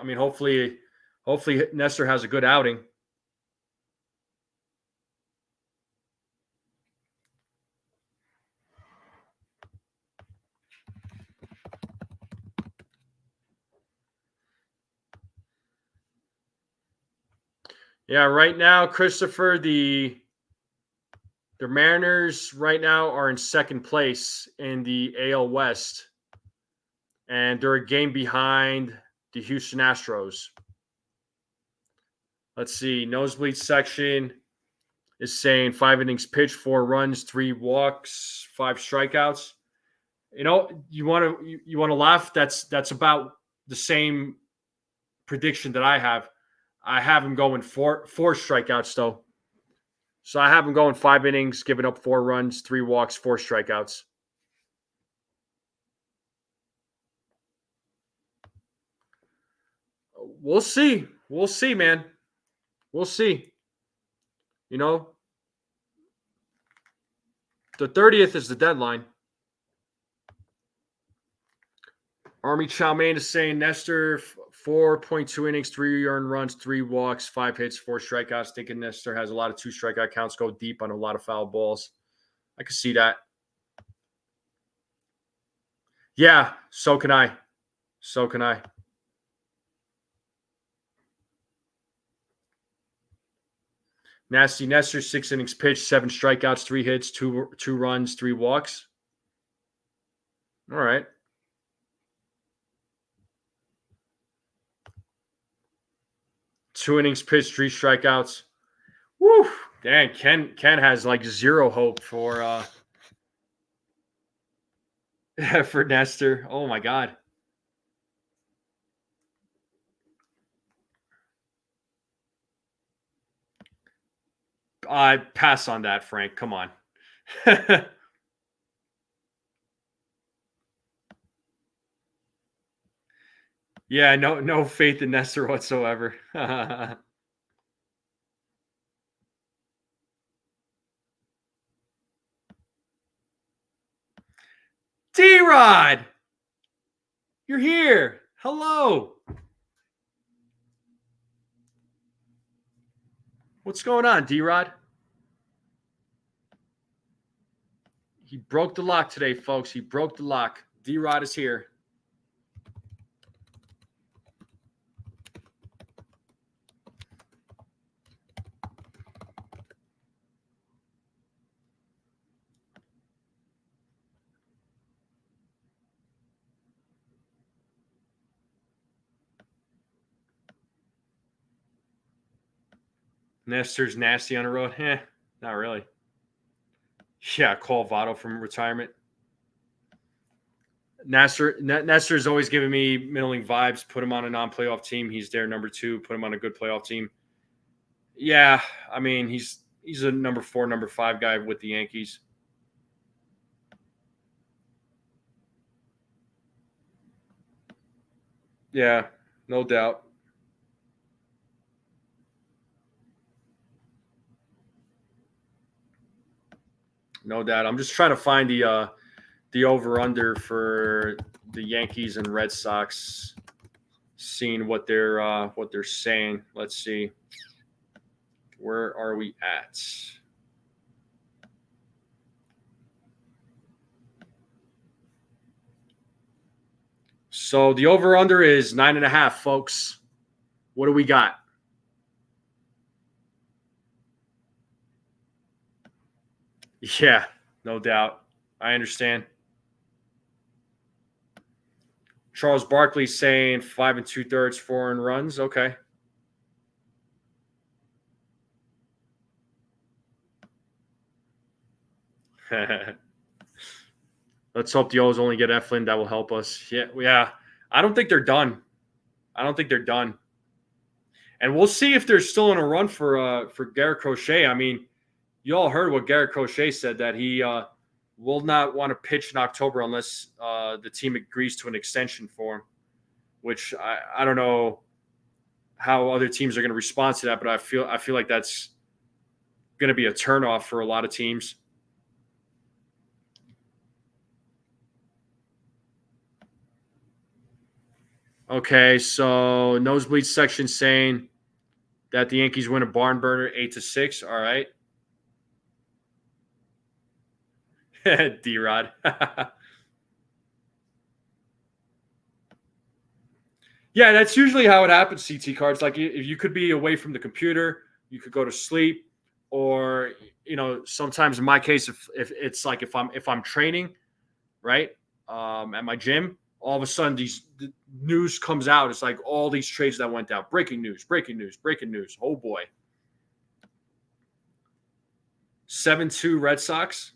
Nestor has a good outing. Yeah, right now, Christopher, the Mariners right now are in second place in the AL West, and they're a game behind the Houston Astros. Let's see. Nosebleed section is saying 5 innings pitched, 4 runs, 3 walks, 5 strikeouts. You want to laugh? That's about the same prediction that I have. I have him going four strikeouts though. So I have him going 5 innings, giving up 4 runs, 3 walks, 4 strikeouts. We'll see. We'll see, man. We'll see. The 30th is the deadline. Army Chalmain is saying Nestor 4.2 innings, 3 earned runs, 3 walks, 5 hits, 4 strikeouts. Thinking Nestor has a lot of 2 strikeout counts, go deep on a lot of foul balls. I can see that. Yeah, so can I. So can I. Nasty Nestor, 6 innings pitched, 7 strikeouts, 3 hits, 2 runs, 3 walks. All right. Two innings pitched, 3 strikeouts. Woo! Dang, Ken has like zero hope for for Nestor. Oh my God. I pass on that, Frank. Come on. Yeah, no faith in Nestor whatsoever. D-Rod, you're here. Hello. What's going on, D-Rod? He broke the lock today, folks. He broke the lock. D-Rod is here. Nestor's nasty on the road. Not really. Yeah, call Votto from retirement. Nestor's always giving me middling vibes. Put him on a non-playoff team. He's their number 2. Put him on a good playoff team. Yeah, I mean, he's a number 4, number 5 guy with the Yankees. Yeah, no doubt. No doubt. I'm just trying to find the over-under for the Yankees and Red Sox, seeing what they're saying. Let's see. Where are we at? So the over-under is 9.5, folks. What do we got? Yeah, no doubt. I understand. Charles Barkley saying 5 2/3, 4 earned runs. Okay. Let's hope the O's only get Eflin. That will help us. Yeah. I don't think they're done. And we'll see if they're still in a run for Garrett Crochet. I mean, you all heard what Garrett Crochet said, that he will not want to pitch in October unless the team agrees to an extension for him, which I don't know how other teams are going to respond to that, but I feel like that's going to be a turnoff for a lot of teams. Okay, so nosebleed section saying that the Yankees win a barn burner 8-6. All right. D-Rod. Yeah, that's usually how it happens, CT cards. Like, if you could be away from the computer, you could go to sleep, or sometimes in my case, if it's like if I'm training, right, at my gym, all of a sudden the news comes out. It's like all these trades that went down. Breaking news. Oh boy. 7-2 Red Sox.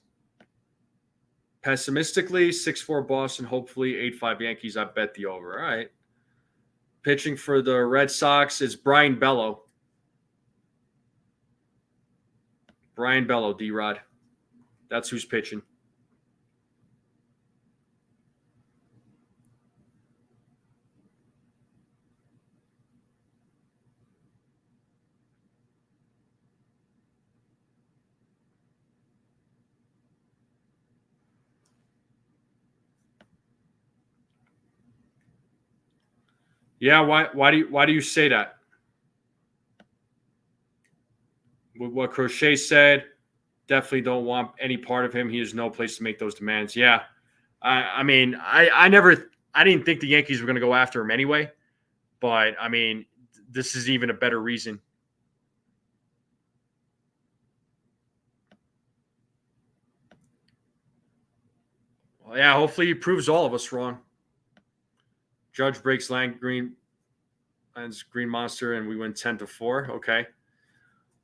Pessimistically, 6-4 Boston. Hopefully 8-5 Yankees. I bet the over. All right. Pitching for the Red Sox is Brian Bello. D-Rod. That's who's pitching. Yeah, why do you say that? What Crochet said, definitely don't want any part of him. He has no place to make those demands. Yeah. I mean, I didn't think the Yankees were going to go after him anyway, but I mean, this is even a better reason. Yeah, hopefully he proves all of us wrong. Judge breaks Green Monster, and we win 10-4. Okay.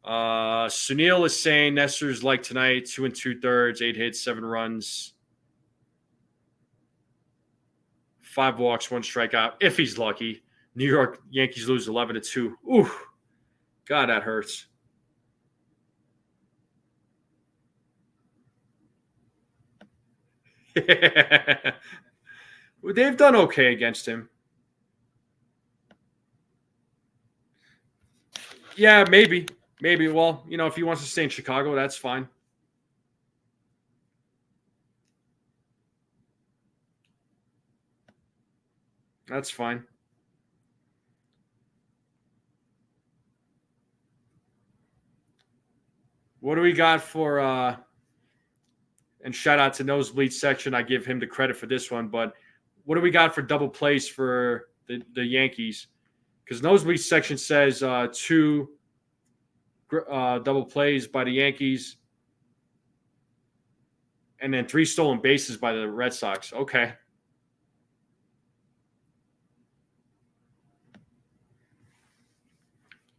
Sunil is saying Nestor's like tonight, 2 2/3, 8 hits, 7 runs, 5 walks, 1 strikeout. If he's lucky. New York Yankees lose 11-2. Ooh, God, that hurts. Well, they've done okay against him. Yeah, maybe. Well, if he wants to stay in Chicago, that's fine. That's fine. What do we got for and shout out to Nosebleed section. I give him the credit for this one, but what do we got for double plays for the Yankees? Because Nosebleed section says 2 double plays by the Yankees and then 3 stolen bases by the Red Sox. Okay.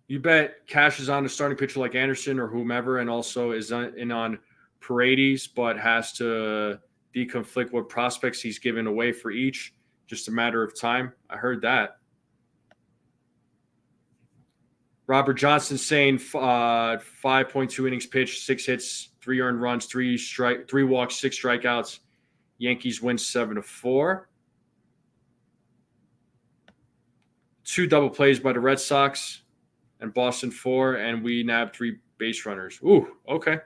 You bet Cash is on a starting pitcher like Anderson or whomever, and also is in on Paredes, but has to deconflict what prospects he's given away for each. Just a matter of time. I heard that. Robert Johnson saying 5.2 innings pitched, 6 hits, 3 earned runs, 3 walks, 6 strikeouts. Yankees win 7-4. 2 double plays by the Red Sox and Boston 4, and we nabbed 3 base runners. Ooh, okay.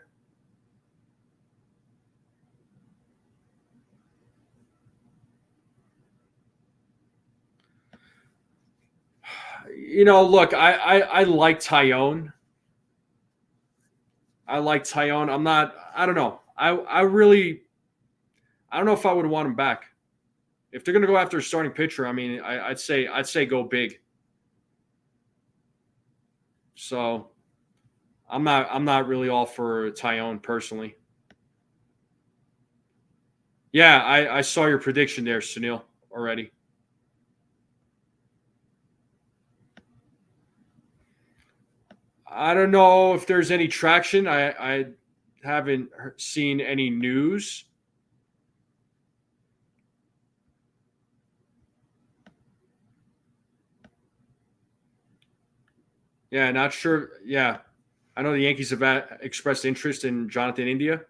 Look, I like Tyone. I don't know. I don't know if I would want him back. If they're going to go after a starting pitcher, I mean, I'd say go big. So I'm not really all for Tyone personally. Yeah, I saw your prediction there, Sunil, already. I don't know if there's any traction. I haven't seen any news. Yeah, not sure. Yeah, I know the Yankees have expressed interest in Jonathan India.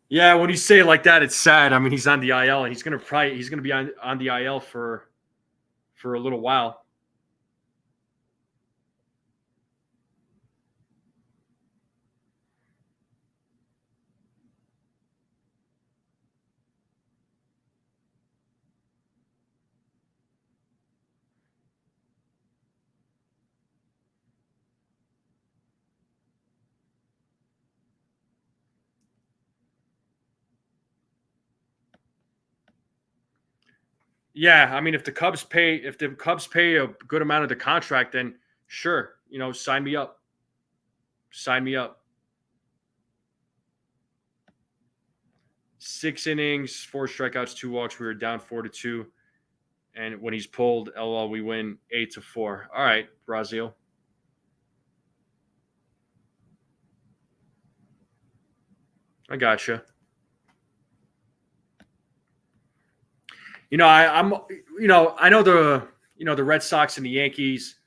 Yeah, when you say it like that, it's sad. I mean, he's on the IL, and he's gonna be on the IL for a little while. Yeah, I mean, if the Cubs pay a good amount of the contract, then sure, sign me up. Sign me up. 6 innings, 4 strikeouts, 2 walks. We were down 4-2, and when he's pulled, LOL, we win 8-4. All right, Brazil. I gotcha. I know the Red Sox and the Yankees.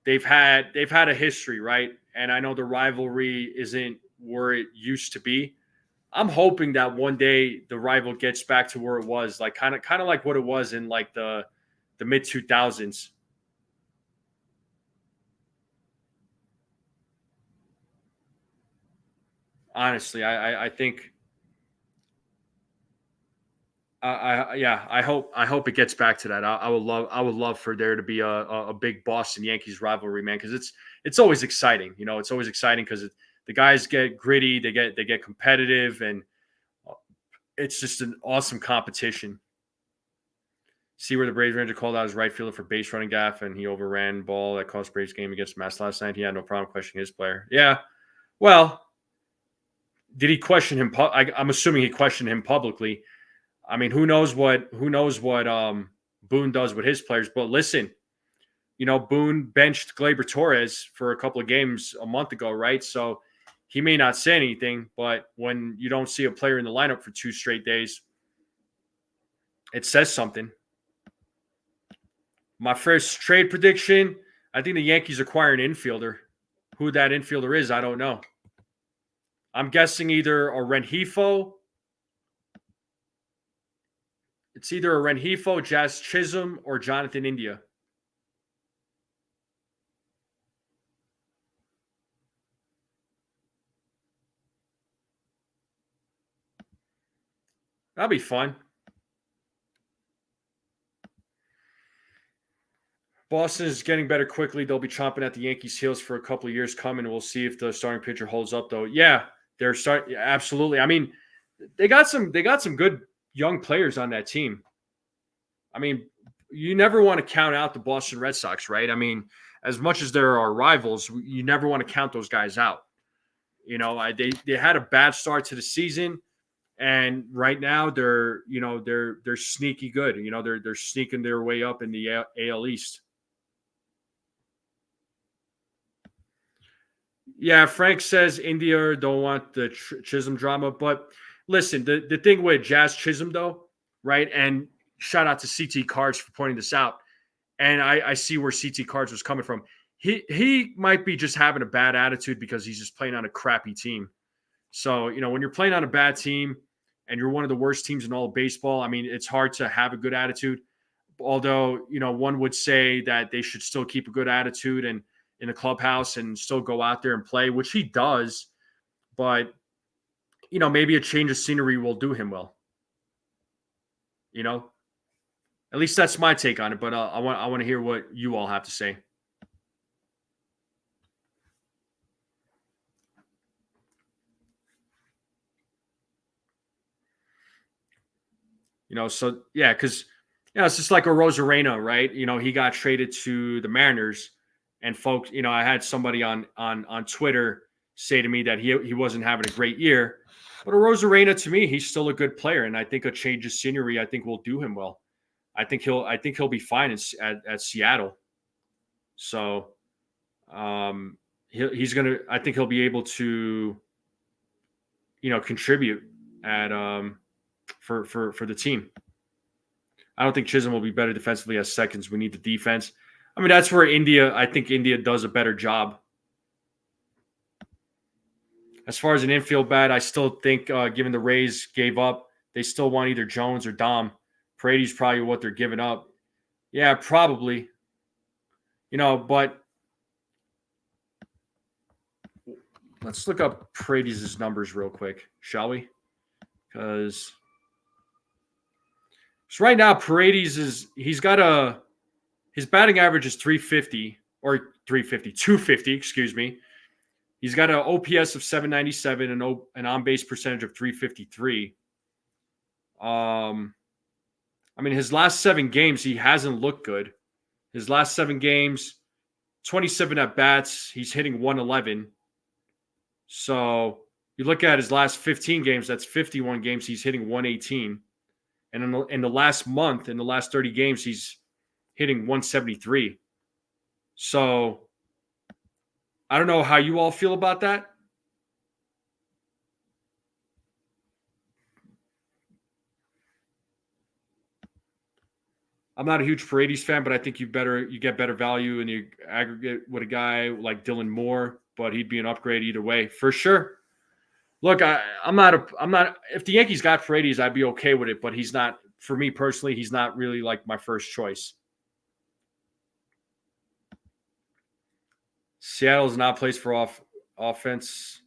They've had a history, right? And I know the rivalry isn't where it used to be. I'm hoping that one day the rival gets back to where it was, like kind of like what it was in like the mid 2000s. Honestly, I think I hope it gets back to that. I would love for there to be a big Boston Yankees rivalry, man, because it's always exciting. It's always exciting because the guys get gritty, they get competitive, and it's just an awesome competition. See where the Braves Ranger called out his right fielder for base running gaff, and he overran ball that cost Braves game against Mass last night. He had no problem questioning his player. Yeah, well, did he question him? I'm assuming he questioned him publicly. I mean, who knows what Boone does with his players? But listen, Boone benched Gleyber Torres for a couple of games a month ago, right? So he may not say anything, but when you don't see a player in the lineup for 2 straight days, it says something. My first trade prediction, I think the Yankees acquire an infielder. Who that infielder is, I don't know. I'm guessing either a Rengifo. It's either a Rengifo, Jazz Chisholm, or Jonathan India. That'll be fun. Boston is getting better quickly. They'll be chomping at the Yankees' heels for a couple of years coming. We'll see if the starting pitcher holds up, though. Yeah, they're starting. Absolutely. I mean, they got some good young players on that team. I mean, you never want to count out the Boston Red Sox, right? I mean, as much as there are rivals, you never want to count those guys out. They had a bad start to the season, and right now they're sneaky good. They're sneaking their way up in the AL East. Yeah, Frank says India don't want the Chisholm drama, but listen, the thing with Jazz Chisholm though, right? And shout out to CT Cards for pointing this out. And I see where CT Cards was coming from. He might be just having a bad attitude because he's just playing on a crappy team. So, when you're playing on a bad team and you're one of the worst teams in all of baseball, I mean, it's hard to have a good attitude. Although, one would say that they should still keep a good attitude and in the clubhouse and still go out there and play, which he does. But, maybe a change of scenery will do him well. At least that's my take on it. But I want to hear what you all have to say. So yeah, because it's just like a Rosarena, right? He got traded to the Mariners, and folks, I had somebody on Twitter say to me that he wasn't having a great year, but a Rosarena, to me, he's still a good player, and I think a change of scenery, I think, will do him well. I think he'll be fine at Seattle. So, he's gonna. I think he'll be able to, contribute at for the team. I don't think Chisholm will be better defensively as seconds. We need the defense. I mean, that's where I think India does a better job. As far as an infield bat, I still think, given the Rays gave up, they still want either Jones or Dom. Paredes probably what they're giving up. Yeah, probably. But let's look up Paredes' numbers real quick, shall we? Because right now, Paredes his batting average is 350 or 250, excuse me. He's got an OPS of 797 and an on-base percentage of 353. I mean, his last 7 games, he hasn't looked good. His last 7 games, 27 at-bats, he's hitting 111. So you look at his last 15 games, that's 51 games, he's hitting 118. And in the last month, in the last 30 games, he's hitting 173. So I don't know how you all feel about that. I'm not a huge Paredes fan, but I think you get better value and you aggregate with a guy like Dylan Moore, but he'd be an upgrade either way for sure. Look, I'm not. If the Yankees got Paredes, I'd be okay with it, but he's not. For me personally, he's not really like my first choice. Seattle's not a place for offense.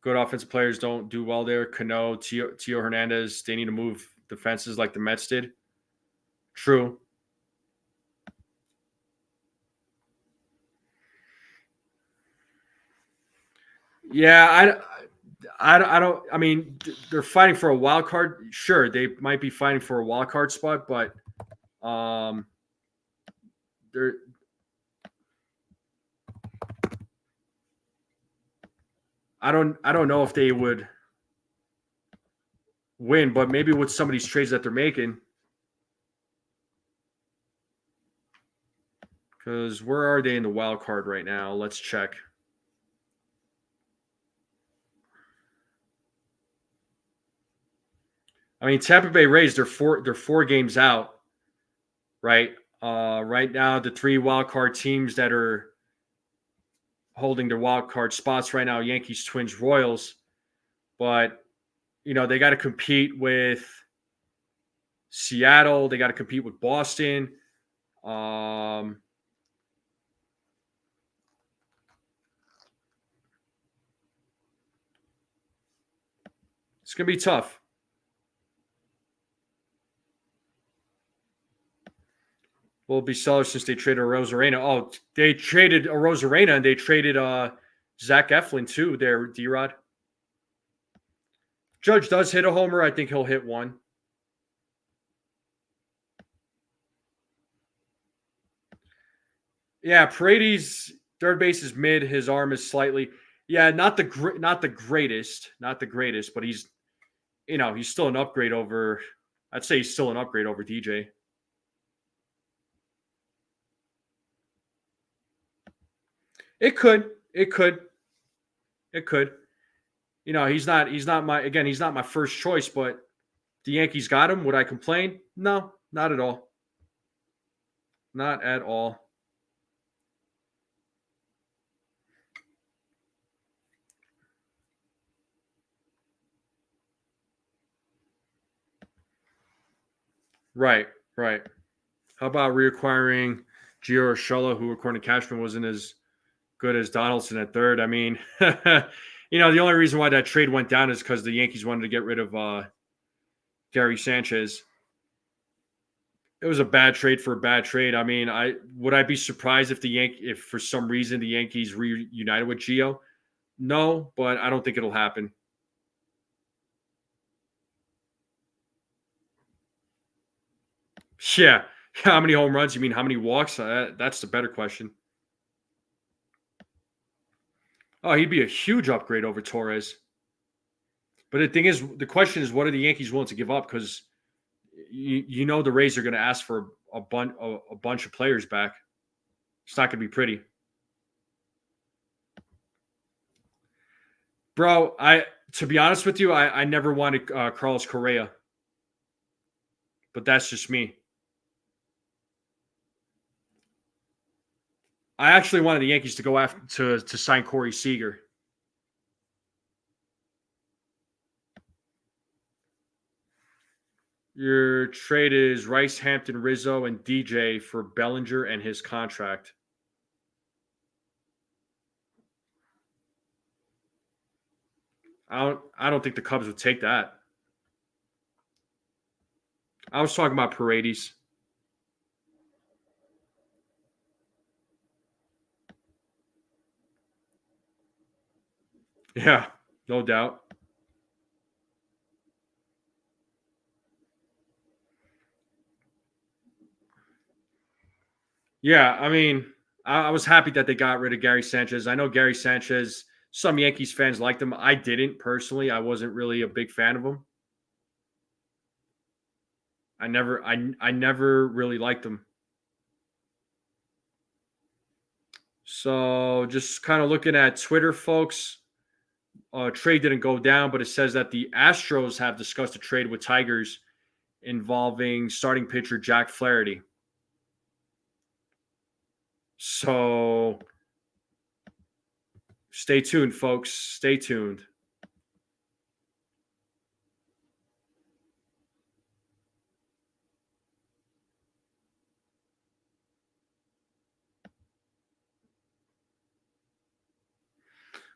Good offensive players don't do well there. Cano, Tio Hernandez, they need to move defenses like the Mets did. True. Yeah, I don't. I mean, they're fighting for a wild card. Sure, they might be fighting for a wild card spot, but they're. I don't know if they would. win, but maybe with some of these trades that they're making. Because where are they in the wild card right now? Let's check. I mean, Tampa Bay Rays, they're 4 games out, right? Right now, the 3 wild card teams that are holding their wild card spots right now: Yankees, Twins, Royals. But they got to compete with Seattle. They got to compete with Boston. It's gonna be tough. Will it be sellers since they traded Arozarena? Oh, they traded Arozarena and they traded Zach Eflin too. There, D-Rod. Judge does hit a homer. I think he'll hit one. Yeah, Paredes third base is mid. His arm is slightly, not the greatest, but he's still an upgrade over. I'd say he's still an upgrade over DJ. It could. He's not my first choice, but the Yankees got him. Would I complain? No, not at all. Not at all. Right. How about reacquiring Gio Urshela, who according to Cashman wasn't as good as Donaldson at third? I mean, the only reason why that trade went down is because the Yankees wanted to get rid of Gary Sanchez. It was a bad trade for a bad trade. I mean, would I be surprised if for some reason the Yankees reunited with Gio? No, but I don't think it'll happen. Yeah. How many home runs? You mean how many walks? That's the better question. Oh, he'd be a huge upgrade over Torres. But the question is, what are the Yankees willing to give up? Because the Rays are going to ask for a bunch of players back. It's not going to be pretty. Bro, to be honest with you, I never wanted Carlos Correa. But that's just me. I actually wanted the Yankees to go after to sign Corey Seager. Your trade is Rice, Hampton, Rizzo, and DJ for Bellinger and his contract. I don't think the Cubs would take that. I was talking about Paredes. Yeah, no doubt. Yeah, I mean, I was happy that they got rid of Gary Sanchez. I know Gary Sanchez, some Yankees fans liked him. I didn't personally. I wasn't really a big fan of him. I never really liked him. So just kind of looking at Twitter, folks, trade didn't go down, but it says that the Astros have discussed a trade with Tigers involving starting pitcher Jack Flaherty. So stay tuned, folks. Stay tuned.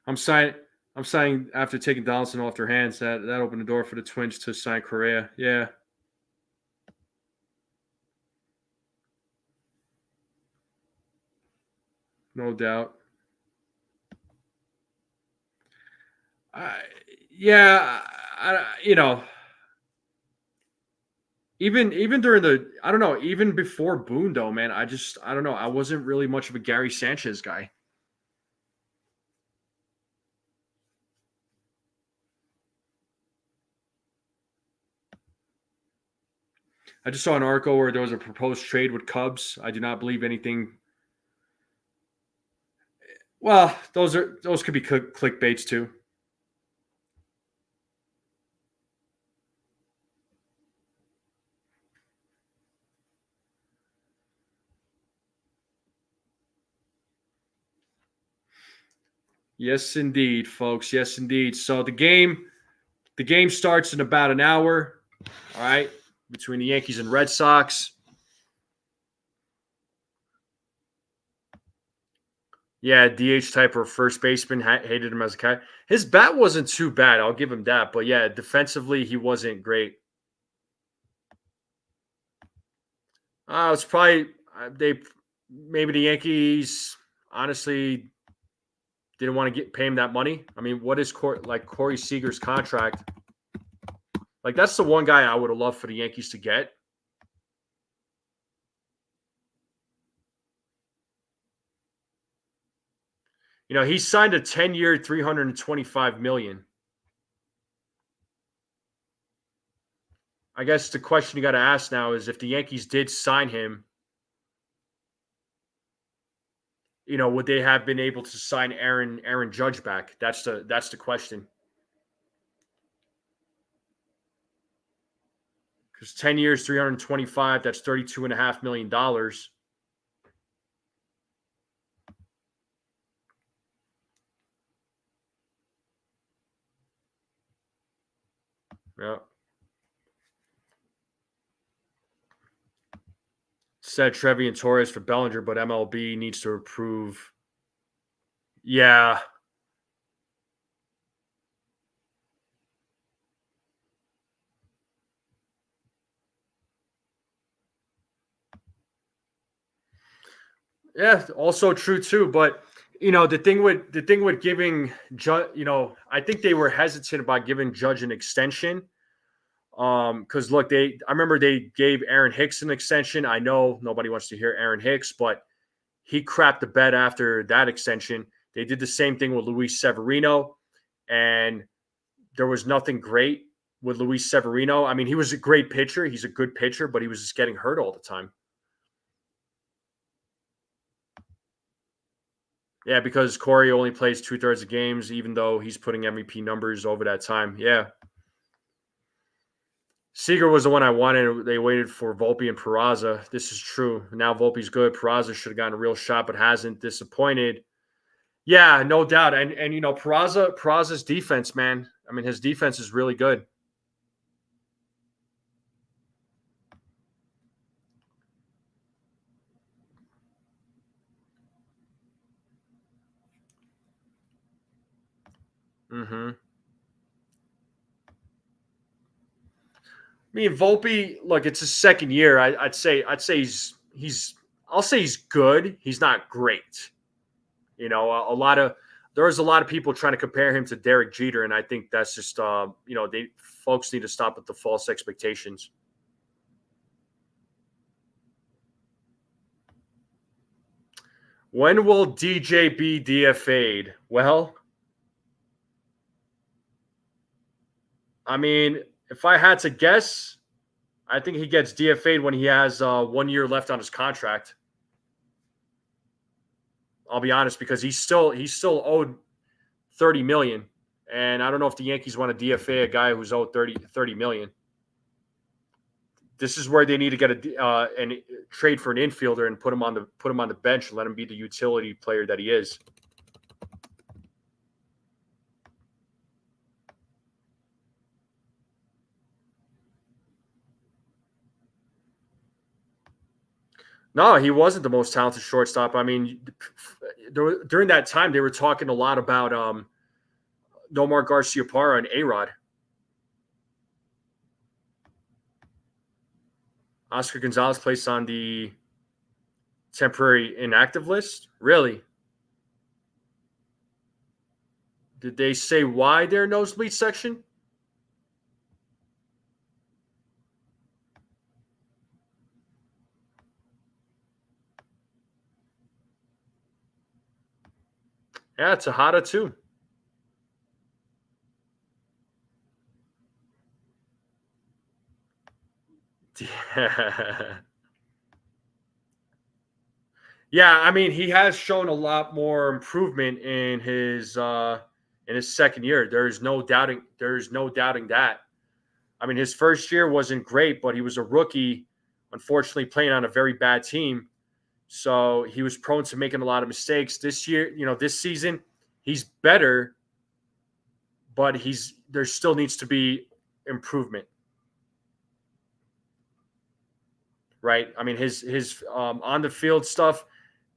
I'm signing after taking Donaldson off their hands. That opened the door for the Twins to sign Correa. Yeah. No doubt. Even during even before Boone, though, man, I don't know. I wasn't really much of a Gary Sanchez guy. I just saw an article where there was a proposed trade with Cubs. I do not believe anything. Well, those could be clickbaits too. Yes, indeed, folks. Yes, indeed. So the game starts in about an hour. All right, between the Yankees and Red Sox. Yeah, DH type or first baseman. Hated him as a guy. His bat wasn't too bad. I'll give him that. But yeah, defensively, he wasn't great. It's probably they maybe the Yankees honestly didn't want to pay him that money. I mean, what is Corey Seager's contract? Like that's the one guy I would have loved for the Yankees to get. You know, he signed a 10-year, $325 million. I guess the question you got to ask now is if the Yankees did sign him, you know, would they have been able to sign Aaron Judge back? That's the question. Because 10 years, 325, that's $32.5 million. Yeah. Said Trevi and Torres for Bellinger, but MLB needs to approve. Yeah. Yeah, also true too. But you know, the thing with giving Judge, you know, I think they were hesitant about giving Judge an extension. Because look, I remember they gave Aaron Hicks an extension. I know nobody wants to hear Aaron Hicks, but he crapped the bed after that extension. They did the same thing with Luis Severino, and there was nothing great with Luis Severino. I mean, he was a great pitcher. He's a good pitcher, but he was just getting hurt all the time. Yeah, because Corey only plays 2/3 of games, even though he's putting MVP numbers over that time. Yeah. Seager was the one I wanted. They waited for Volpe and Peraza. This is true. Now Volpe's good. Peraza should have gotten a real shot, but hasn't. Disappointed. Yeah, no doubt. And you know, Peraza's defense, man. I mean, his defense is really good. Mm-hmm. I mean, Volpe, look, it's his second year. I'd say I'll say he's good. He's not great. You know, there's a lot of people trying to compare him to Derek Jeter, and I think that's just you know, folks need to stop with the false expectations. When will DJ be DFA'd? Well, I mean, if I had to guess, I think he gets DFA'd when he has 1 year left on his contract. I'll be honest, because he's still owed 30 million, and I don't know if the Yankees want to DFA a guy who's owed 30 million. This is where they need to get and trade for an infielder and put him on the bench and let him be the utility player that he is. No, he wasn't the most talented shortstop. I mean, during that time, they were talking a lot about Nomar Garciaparra and A-Rod. Oscar Gonzalez placed on the temporary inactive list. Really? Did they say why their nosebleed section? Yeah, Tejada too. Yeah, I mean, he has shown a lot more improvement in his second year. There's no doubting that. I mean, his first year wasn't great, but he was a rookie, unfortunately playing on a very bad team. So he was prone to making a lot of mistakes. This year, this season, he's better, but there still needs to be improvement, right? I mean, his on the field stuff,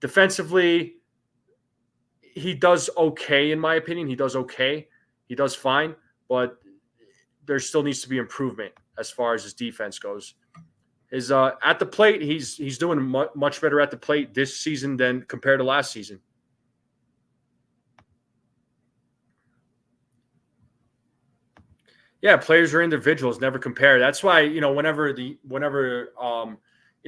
defensively, he does okay in my opinion. He does okay. He does fine, but there still needs to be improvement as far as his defense goes. His at the plate, he's doing much better at the plate this season than compared to last season. Yeah, players are individuals, never compare. That's why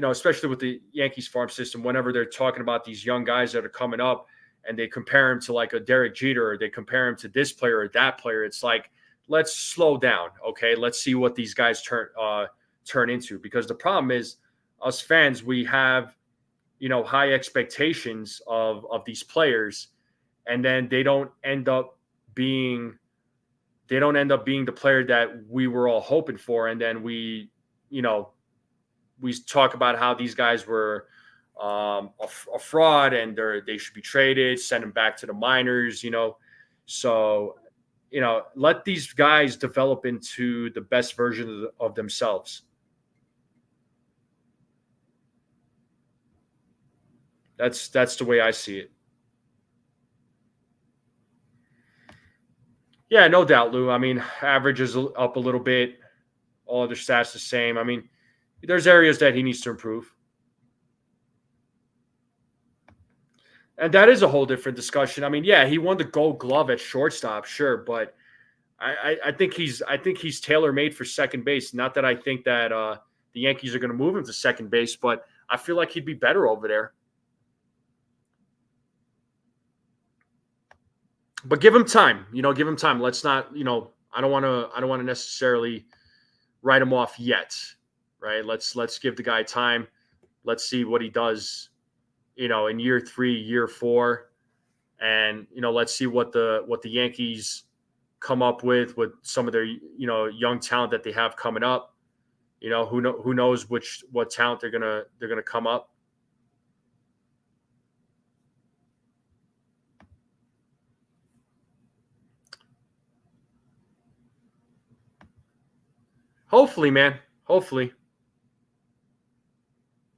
especially with the Yankees farm system, whenever they're talking about these young guys that are coming up, and they compare him to like a Derek Jeter, or they compare him to this player or that player, it's like, let's slow down, okay? Let's see what these guys turn into, because the problem is, us fans, we have high expectations of these players, and then being they don't end up being the player that we were all hoping for. And then you know, we talk about how these guys were a fraud, and they should be traded, send them back to the minors. So, let these guys develop into the best version of themselves. That's the way I see it. Yeah, no doubt, Lou. I mean, average is up a little bit. All other stats the same. I mean, there's areas that he needs to improve. And that is a whole different discussion. I mean, yeah, he won the Gold Glove at shortstop, sure, but I think he's tailor made for second base. Not that I think that the Yankees are going to move him to second base, but I feel like he'd be better over there. But give him time. Give him time. Let's not. I don't want to necessarily write him off yet, right? Let's give the guy time. Let's see what he does. In year 3, year 4, and let's see what the Yankees come up with some of their young talent that they have coming up. Who knows what talent they're gonna come up. Hopefully, man. Hopefully.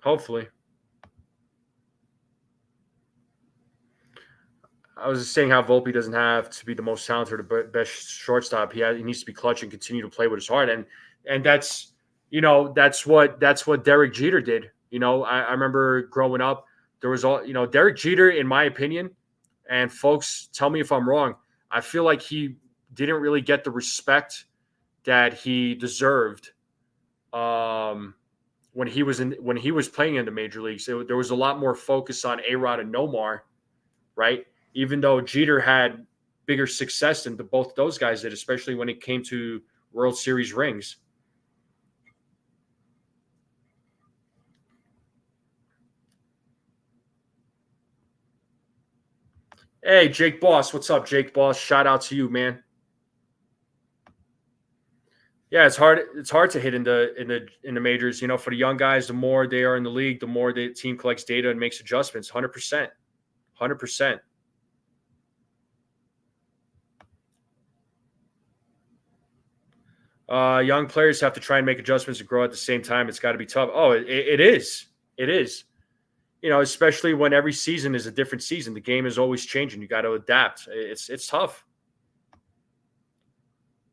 Hopefully. I was just saying how Volpe doesn't have to be the most talented or best shortstop. He needs to be clutch and continue to play with his heart, and that's what Derek Jeter did. I remember growing up, there was all Derek Jeter, in my opinion, and folks tell me if I'm wrong. I feel like he didn't really get the respect that he deserved when he was playing in the major leagues. There was a lot more focus on A-Rod and Nomar, right? Even though Jeter had bigger success than both those guys did, especially when it came to World Series rings. Hey, Jake Boss, what's up, Jake Boss? Shout out to you, man. Yeah, it's hard. It's hard to hit in the majors. For the young guys, the more they are in the league, the more the team collects data and makes adjustments. 100%, 100%. Young players have to try and make adjustments and grow at the same time. It's got to be tough. Oh, it is. It is. Especially when every season is a different season. The game is always changing. You got to adapt. It's tough.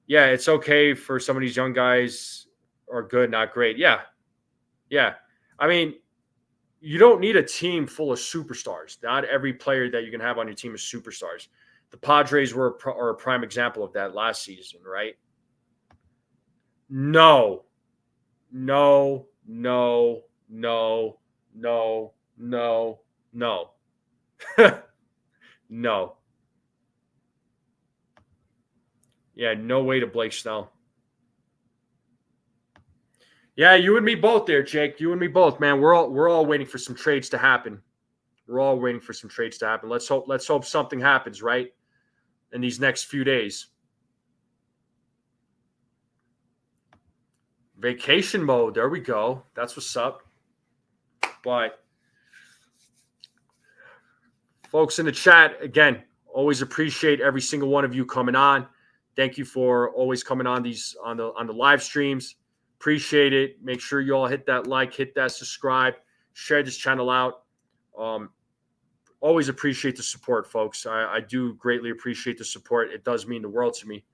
Yeah, it's okay for some of these young guys are good, not great. Yeah, yeah. I mean, you don't need a team full of superstars. Not every player that you can have on your team is superstars. The Padres are a prime example of that last season, right? No, no, no, no, no, no, no, no. Yeah, no way to Blake Snell. Yeah, you and me both there, Jake. You and me both, man. We're all waiting for some trades to happen. We're all waiting for some trades to happen. Let's hope something happens, right? In these next few days. Vacation mode. There we go. That's what's up. But folks in the chat, again, always appreciate every single one of you coming on. Thank you for always coming on the live streams. Appreciate it. Make sure you all hit that like, hit that subscribe, share this channel out. Always appreciate the support, folks. I do greatly appreciate the support. It does mean the world to me.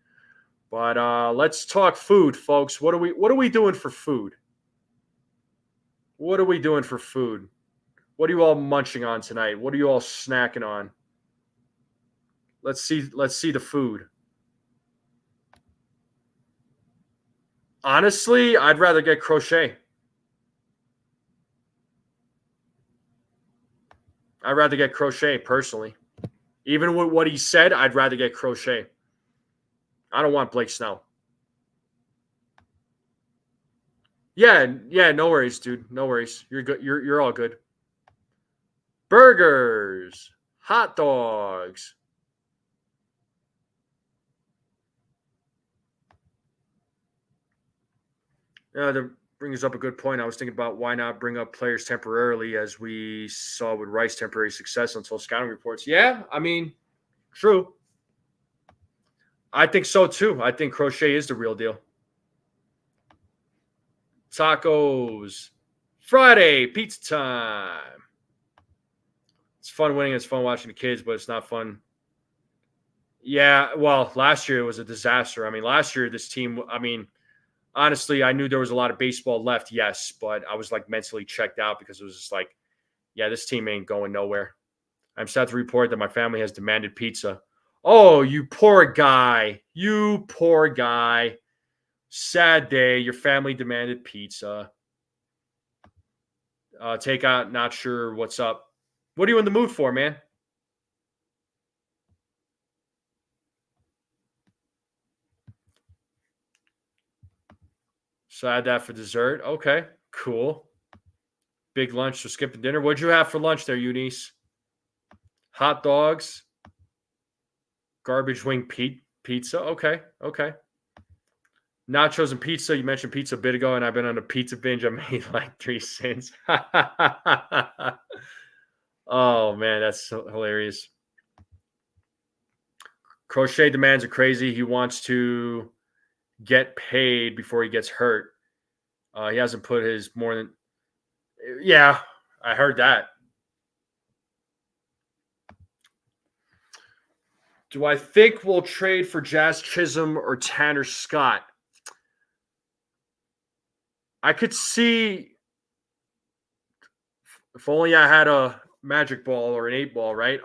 But let's talk food, folks. What are we doing for food? What are we doing for food? What are you all munching on tonight? What are you all snacking on? Let's see the food. Honestly, I'd rather get crochet. I'd rather get crochet personally. Even with what he said, I'd rather get crochet. I don't want Blake Snell. Yeah, no worries, dude. No worries. You're good. You're all good. Burgers, hot dogs. That brings up a good point. I was thinking about why not bring up players temporarily, as we saw with Rice temporary success until scouting reports. Yeah, I mean, true. I think so too. I think crochet is the real deal. Tacos, Friday, pizza time. It's fun winning. It's fun watching the kids, but it's not fun. Yeah, well, last year it was a disaster. I mean, last year this team, honestly, I knew there was a lot of baseball left, yes, but I was like mentally checked out because it was just like, yeah, this team ain't going nowhere. I'm sad to report that my family has demanded pizza. Oh, you poor guy. You poor guy. Sad day. Your family demanded pizza. Takeout, not sure what's up. What are you in the mood for, man? So I had that for dessert. Okay, cool. Big lunch, so skipping dinner. What'd you have for lunch there, Eunice? Hot dogs, garbage wing pizza. Okay. Nachos and pizza. You mentioned pizza a bit ago, and I've been on a pizza binge. I made like 3 cents. Oh man, that's so hilarious. Crochet demands are crazy. He wants to get paid before he gets hurt. He hasn't put his more than. Yeah, I heard that. Do I think we'll trade for Jazz Chisholm or Tanner Scott? I could see, if only I had a magic ball or an 8 ball, right?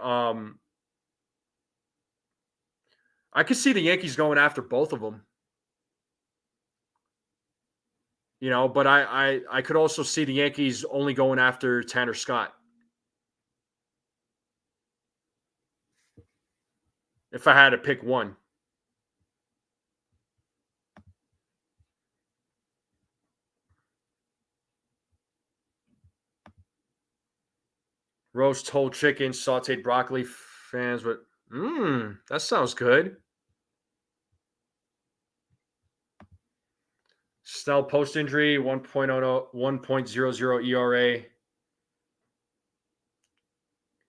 I could see the Yankees going after both of them. But I could also see the Yankees only going after Tanner Scott. If I had to pick one. Roast whole chicken, sauteed broccoli. Fans, but that sounds good. Snell post injury, 1.00 ERA.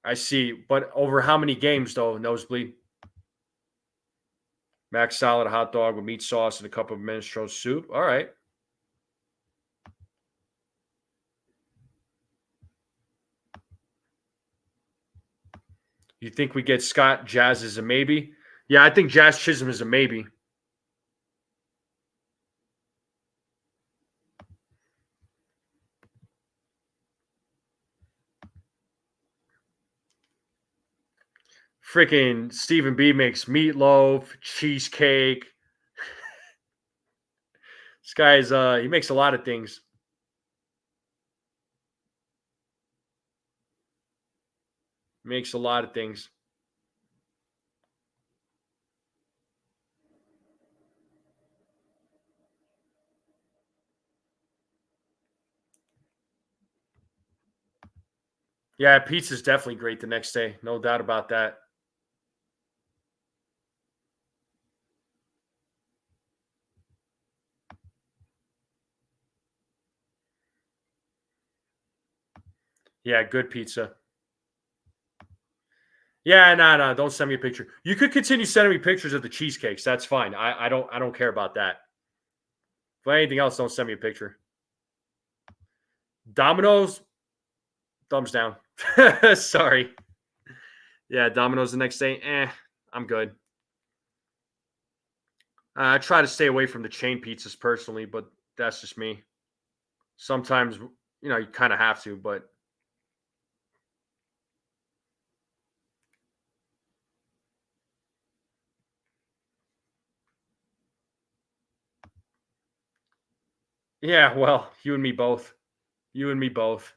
I see, but over how many games though? Nosebleed. Mac salad, hot dog with meat sauce, and a cup of minestrone soup. All right. You think we get Scott? Jazz is a maybe? Yeah, I think Jazz Chisholm is a maybe. Freaking Stephen B makes meatloaf, cheesecake. This guy's he makes a lot of things. Makes a lot of things. Yeah, pizza's definitely great the next day. No doubt about that. Yeah, good pizza. Yeah, no, don't send me a picture. You could continue sending me pictures of the cheesecakes. That's fine. I don't care about that. For anything else, don't send me a picture. Domino's, thumbs down. Sorry. Yeah, Domino's the next day. I'm good. I try to stay away from the chain pizzas personally, but that's just me. Sometimes, you kind of have to, but yeah, well, you and me both. You and me both.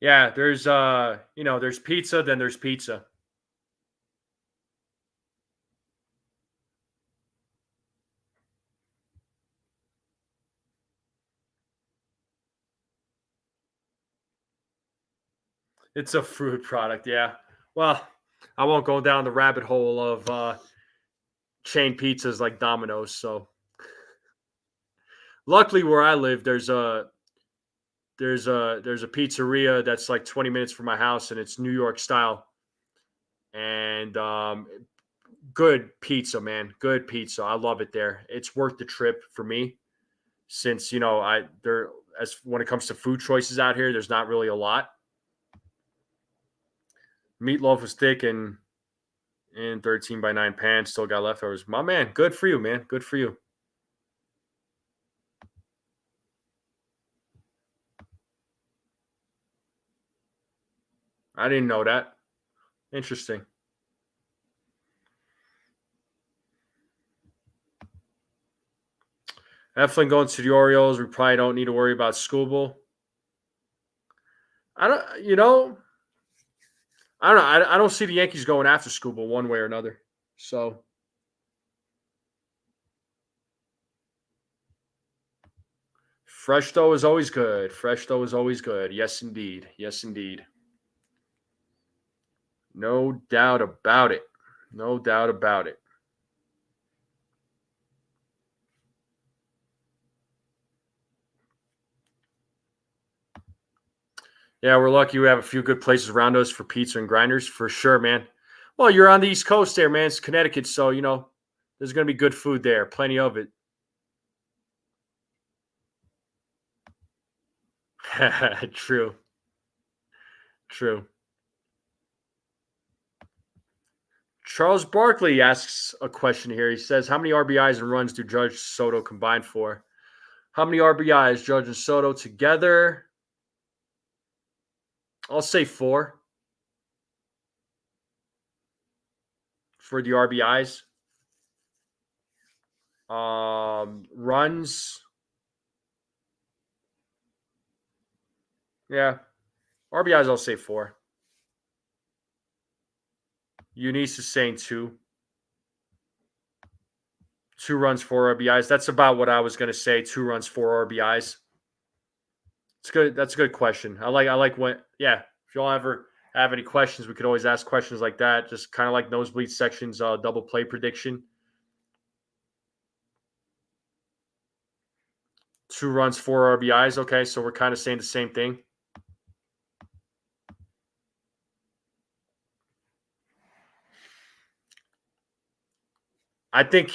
Yeah, there's pizza, then there's pizza. It's a fruit product, yeah. Well, I won't go down the rabbit hole of chain pizzas like Domino's. So, luckily, where I live, there's a pizzeria that's like 20 minutes from my house, and it's New York style, and good pizza, man. Good pizza. I love it there. It's worth the trip for me, since I there as when it comes to food choices out here, there's not really a lot. Meatloaf was thick and in 13 by 9 pans. Still got leftovers. My man, good for you, man. Good for you. I didn't know that. Interesting. Eflin going to the Orioles. We probably don't need to worry about Scooble. I don't, you know, I don't know. I don't see the Yankees going after Scooble one way or another. So, fresh dough is always good. Fresh dough is always good. Yes, indeed. Yes, indeed. No doubt about it. No doubt about it. Yeah, we're lucky we have a few good places around us for pizza and grinders for sure, man. Well, you're on the East Coast there, man. It's Connecticut, so there's gonna be good food there, plenty of it. True, true. Charles Barkley asks a question here. He says, "How many RBIs and runs do Judge Soto combined for? How many RBIs Judge and Soto together? I'll say four for the RBIs. Runs, yeah. RBIs, I'll say four. Eunice is saying two. 2 runs, 4 RBIs. That's about what I was going to say. 2 runs, 4 RBIs. It's good. That's a good question. I like when, yeah. If y'all ever have any questions, we could always ask questions like that. Just kind of like nosebleed sections, double play prediction. 2 runs, 4 RBIs. Okay, so we're kind of saying the same thing. I think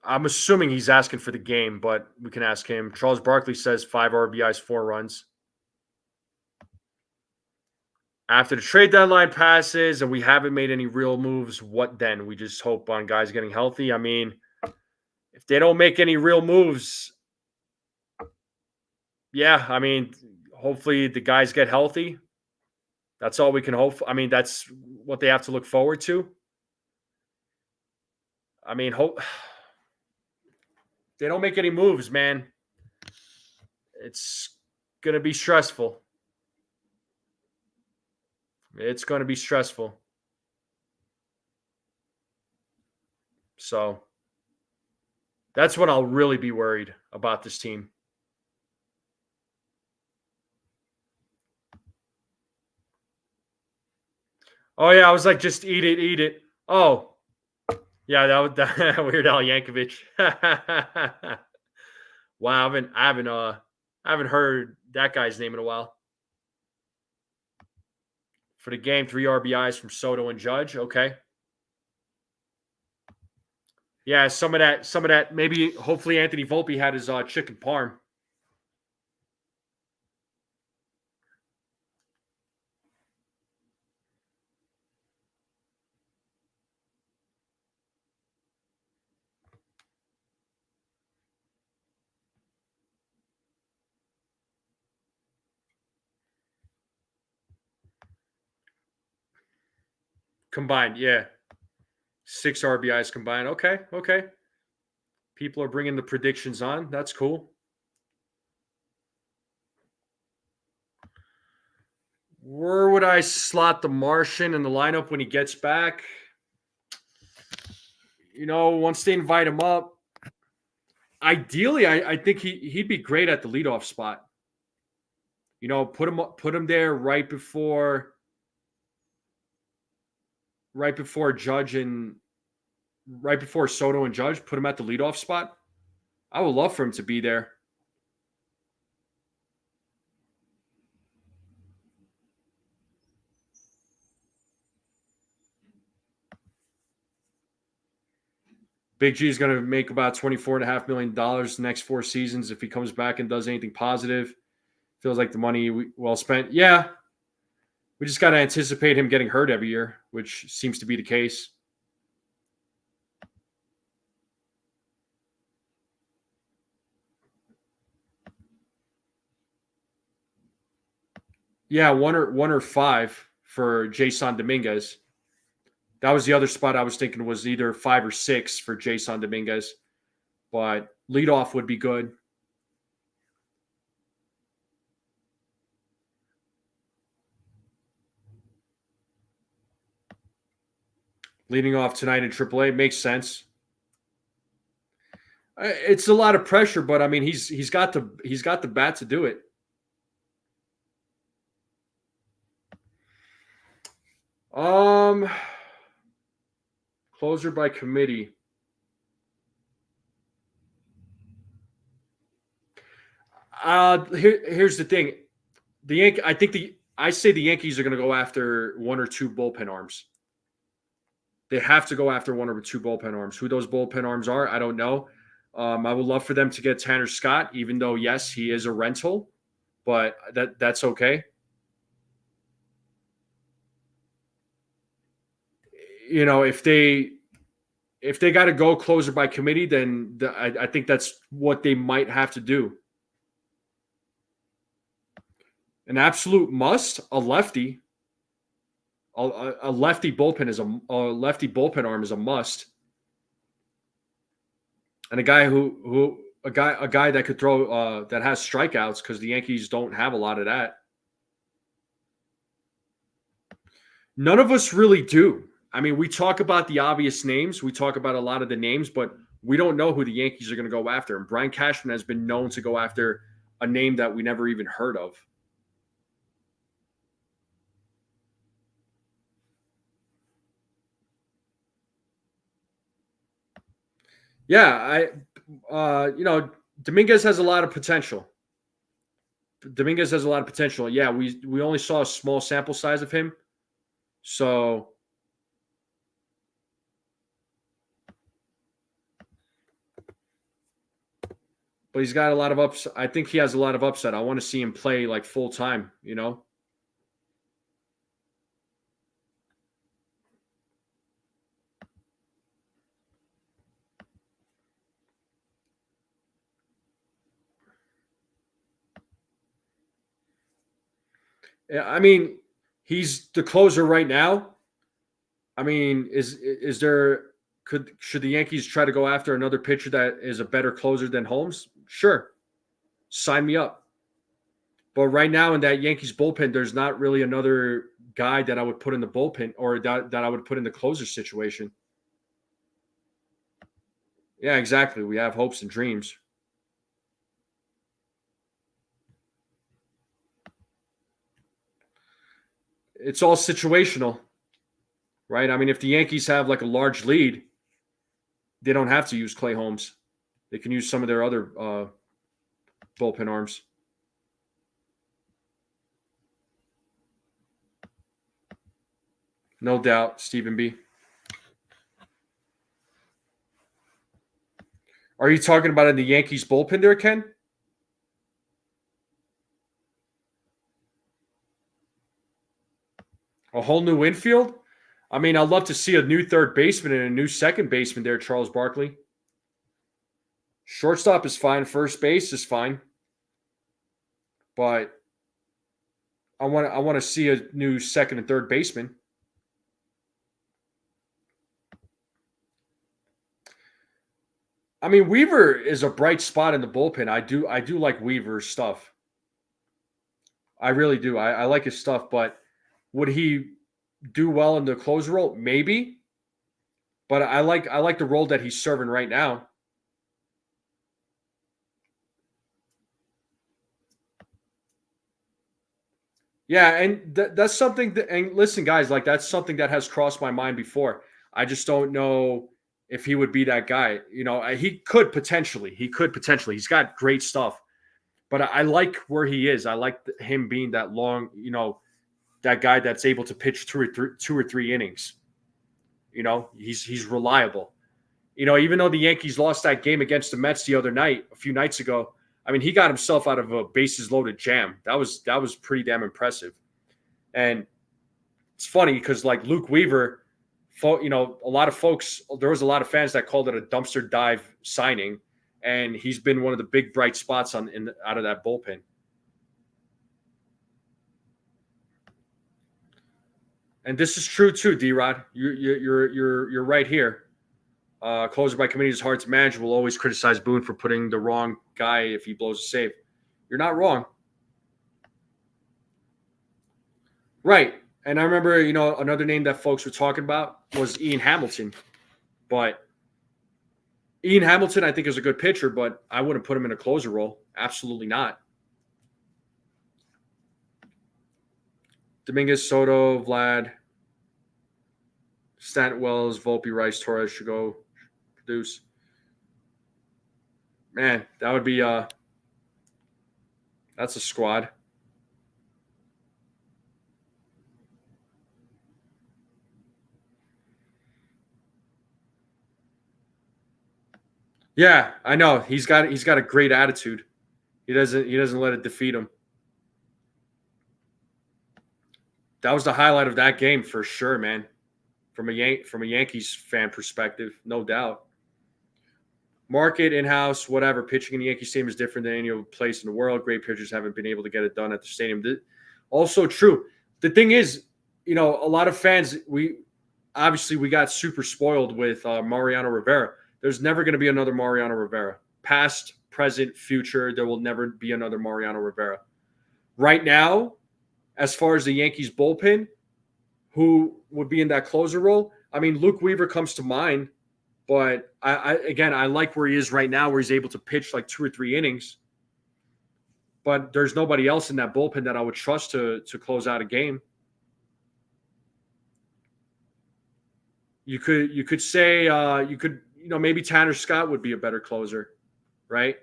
I'm assuming he's asking for the game, but we can ask him. Charles Barkley says 5 RBIs, 4 runs. After the trade deadline passes and we haven't made any real moves, what then? We just hope on guys getting healthy. I mean, if they don't make any real moves, yeah, I mean, hopefully the guys get healthy. That's all we can hope. I mean, that's what they have to look forward to. I mean, hope they don't make any moves, man. It's gonna be stressful. It's gonna be stressful. So That's when I'll really be worried about this team. Oh yeah, I was like, just eat it, eat it. Oh, yeah, that was that Weird Al Yankovic. Wow, I haven't heard that guy's name in a while. For the game, 3 RBIs from Soto and Judge. Okay. Yeah, some of that. Maybe, hopefully, Anthony Volpe had his chicken parm. Combined, yeah. 6 RBIs combined. Okay, okay. People are bringing the predictions on. That's cool. Where would I slot the Martian in the lineup when he gets back? Once they invite him up, ideally, I think he'd be great at the leadoff spot. Put him there right before Judge and right before Soto and Judge. Put him at the leadoff spot. I would love for him to be there. Big G is going to make about $24.5 million the next 4 seasons if he comes back and does anything positive. Feels like the money well spent. Yeah. We just got to anticipate him getting hurt every year, which seems to be the case. Yeah, one or 5 for Jason Dominguez. That was the other spot I was thinking was either 5 or 6 for Jason Dominguez. But leadoff would be good. Leading off tonight in AAA makes sense. It's a lot of pressure, but I mean he's got the bat to do it. Closer by committee. Here's the thing. I say the Yankees are going to go after 1 or 2 bullpen arms. They have to go after 1 or 2 bullpen arms. Who those bullpen arms are, I don't know. I would love for them to get Tanner Scott, even though, yes, he is a rental, but that's okay. If they got to go closer by committee, then I think that's what they might have to do. An absolute must, a lefty. A lefty bullpen is a lefty bullpen arm is a must, and a guy a guy that could throw that has strikeouts, because the Yankees don't have a lot of that. None of us really do. I mean, we talk about the obvious names. We talk about a lot of the names, but we don't know who the Yankees are going to go after. And Brian Cashman has been known to go after a name that we never even heard of. Yeah, Dominguez has a lot of potential. Yeah, we only saw a small sample size of him. So but he's got a lot of upside. I think he has a lot of upside. I want to see him play like full time, Yeah, I mean, he's the closer right now. I mean, should the Yankees try to go after another pitcher that is a better closer than Holmes? Sure. Sign me up. But right now in that Yankees bullpen, there's not really another guy that I would put in the bullpen or that I would put in the closer situation. Yeah, exactly. We have hopes and dreams. It's all situational, right? I mean, if the Yankees have like a large lead, they don't have to use Clay Holmes. They can use some of their other bullpen arms. No doubt, Stephen B. Are you talking about in the Yankees bullpen there, Ken? A whole new infield? I mean, I'd love to see a new third baseman and a new second baseman there, Charles Barkley. Shortstop is fine. First base is fine. But I want to see a new second and third baseman. I mean, Weaver is a bright spot in the bullpen. I do like Weaver's stuff. I really do. I like his stuff, but would he do well in the closer role? Maybe. But I like the role that he's serving right now. Yeah, and that's something that, and listen, guys, like that's something that has crossed my mind before. I just don't know if he would be that guy. He could potentially. He could potentially. He's got great stuff, but I like where he is. I like him being that long. That guy that's able to pitch two or three innings. He's reliable. Even though the Yankees lost that game against the Mets the other night, a few nights ago, I mean, he got himself out of a bases loaded jam. That was pretty damn impressive. And it's funny because like Luke Weaver, a lot of folks, there was a lot of fans that called it a dumpster dive signing, and he's been one of the big bright spots out of that bullpen. And this is true too, D-Rod. You're right here. Closer by committee is hard to manage. Will always criticize Boone for putting the wrong guy if he blows a save. You're not wrong. Right. And I remember, another name that folks were talking about was Ian Hamilton. But Ian Hamilton, I think, is a good pitcher, but I wouldn't put him in a closer role. Absolutely not. Dominguez, Soto, Vlad, Stanton, Wells, Volpe, Rice, Torres should go produce. Man, that would be that's a squad. Yeah, I know. He's got a great attitude. He doesn't let it defeat him. That was the highlight of that game for sure, man. From a Yankees fan perspective, no doubt. Market, in-house, whatever. Pitching in the Yankee Stadium is different than any other place in the world. Great pitchers haven't been able to get it done at the stadium. Also true. The thing is, a lot of fans, we got super spoiled with Mariano Rivera. There's never going to be another Mariano Rivera. Past, present, future, there will never be another Mariano Rivera. Right now, as far as the Yankees bullpen, who would be in that closer role? I mean, Luke Weaver comes to mind, but I like where he is right now, where he's able to pitch like two or three innings. But there's nobody else in that bullpen that I would trust to close out a game. You could say maybe Tanner Scott would be a better closer, right?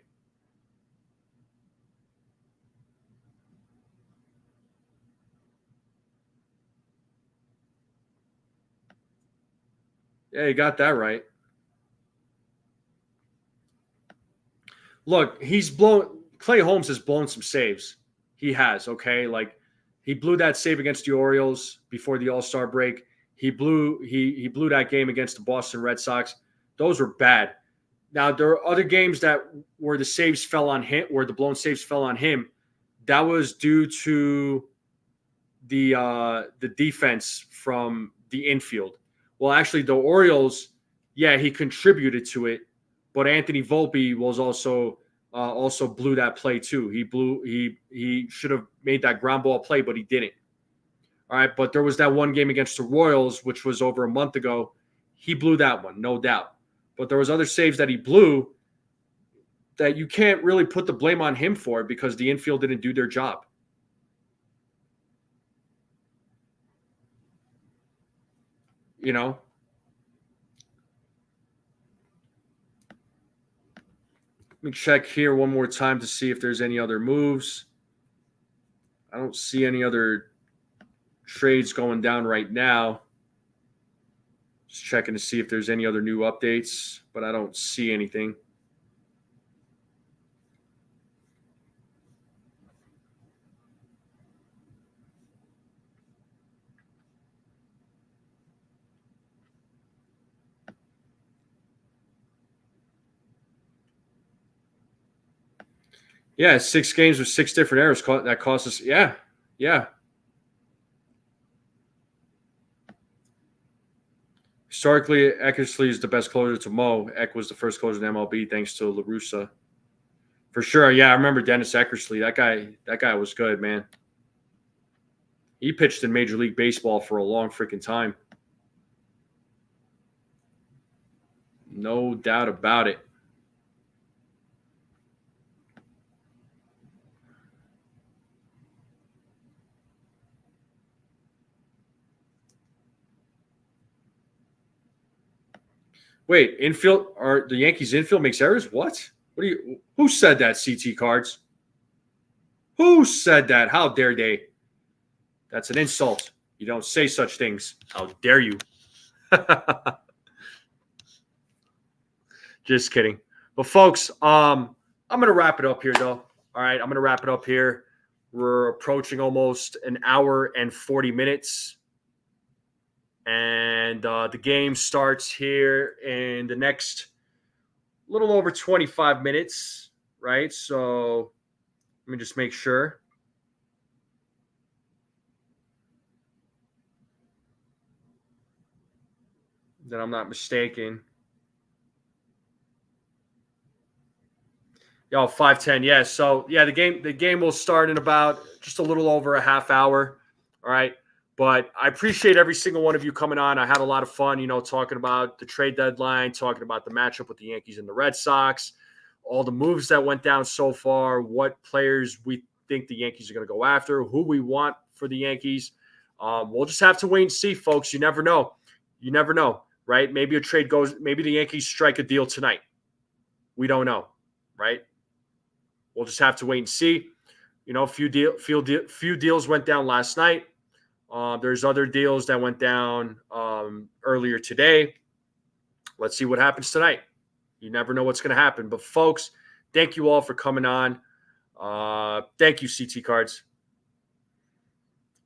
Yeah, you got that right. Look, Clay Holmes has blown some saves. He has, okay? Like he blew that save against the Orioles before the All-Star break. He blew that game against the Boston Red Sox. Those were bad. Now there are other games where the saves fell on him, where the blown saves fell on him. That was due to the defense from the infield. Well, actually, the Orioles, yeah, he contributed to it, but Anthony Volpe was also blew that play too. He should have made that ground ball play, but he didn't. All right, but there was that one game against the Royals, which was over a month ago. He blew that one, no doubt. but there was other saves that he blew that you can't really put the blame on him for because the infield didn't do their job. You know? Let me check here one more time to see if there's any other moves. I don't see any other trades going down right now. Just checking to see if there's any other new updates, but I don't see anything. Yeah, 6 games with 6 different errors that cost us. Yeah. Historically, Eckersley is the best closer to Mo. Eck was the first closer in MLB thanks to La Russa. For sure. Yeah, I remember Dennis Eckersley. That guy was good, man. He pitched in Major League Baseball for a long freaking time. No doubt about it. Wait, infield or the Yankees infield makes errors? What? Who said that, CT Cards? Who said that? How dare they? That's an insult. You don't say such things. How dare you? Just kidding. But folks, I'm gonna wrap it up here though. All right, I'm gonna wrap it up here. We're approaching almost an hour and 40 minutes. And the game starts here in the next little over 25 minutes, right? So let me just make sure. That I'm not mistaken. Yo, 5:10. Yeah. So yeah, the game will start in about just a little over a half hour. All right. But I appreciate every single one of you coming on. I had a lot of fun, talking about the trade deadline, talking about the matchup with the Yankees and the Red Sox, all the moves that went down so far, what players we think the Yankees are going to go after, who we want for the Yankees. We'll just have to wait and see, folks. You never know. Right? Maybe a trade goes, maybe the Yankees strike a deal tonight. We don't know, right? We'll just have to wait and see. A few deals went down last night. There's other deals that went down earlier today. Let's see what happens tonight. You never know what's going to happen. But, folks, thank you all for coming on. Thank you, CT Cards.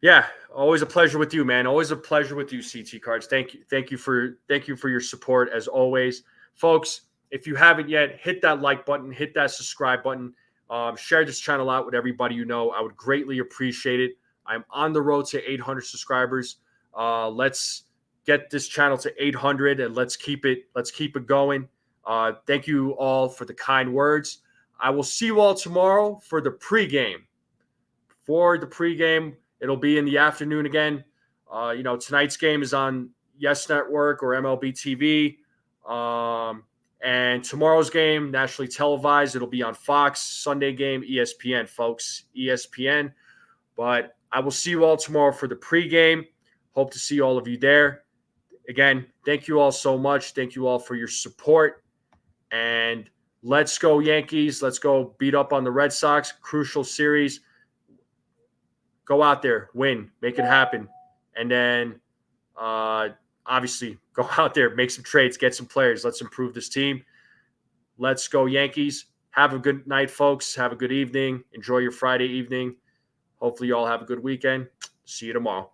Yeah, always a pleasure with you, man. Always a pleasure with you, CT Cards. Thank you for your support as always. Folks, if you haven't yet, hit that like button, hit that subscribe button. Share this channel out with everybody you know. I would greatly appreciate it. I'm on the road to 800 subscribers. Let's get this channel to 800 and let's keep it going. Thank you all for the kind words. I will see you all tomorrow for the pregame. It'll be in the afternoon again. Tonight's game is on Yes Network or MLB TV. And tomorrow's game, nationally televised, it'll be on Fox. Sunday game, ESPN, folks. ESPN. But I will see you all tomorrow for the pregame. Hope to see all of you there. Again, thank you all so much. Thank you all for your support. And let's go Yankees. Let's go beat up on the Red Sox. Crucial series. Go out there, win, make it happen. And then obviously go out there, make some trades, get some players. Let's improve this team. Let's go Yankees. Have a good night, folks. Have a good evening. Enjoy your Friday evening. Hopefully you all have a good weekend. See you tomorrow.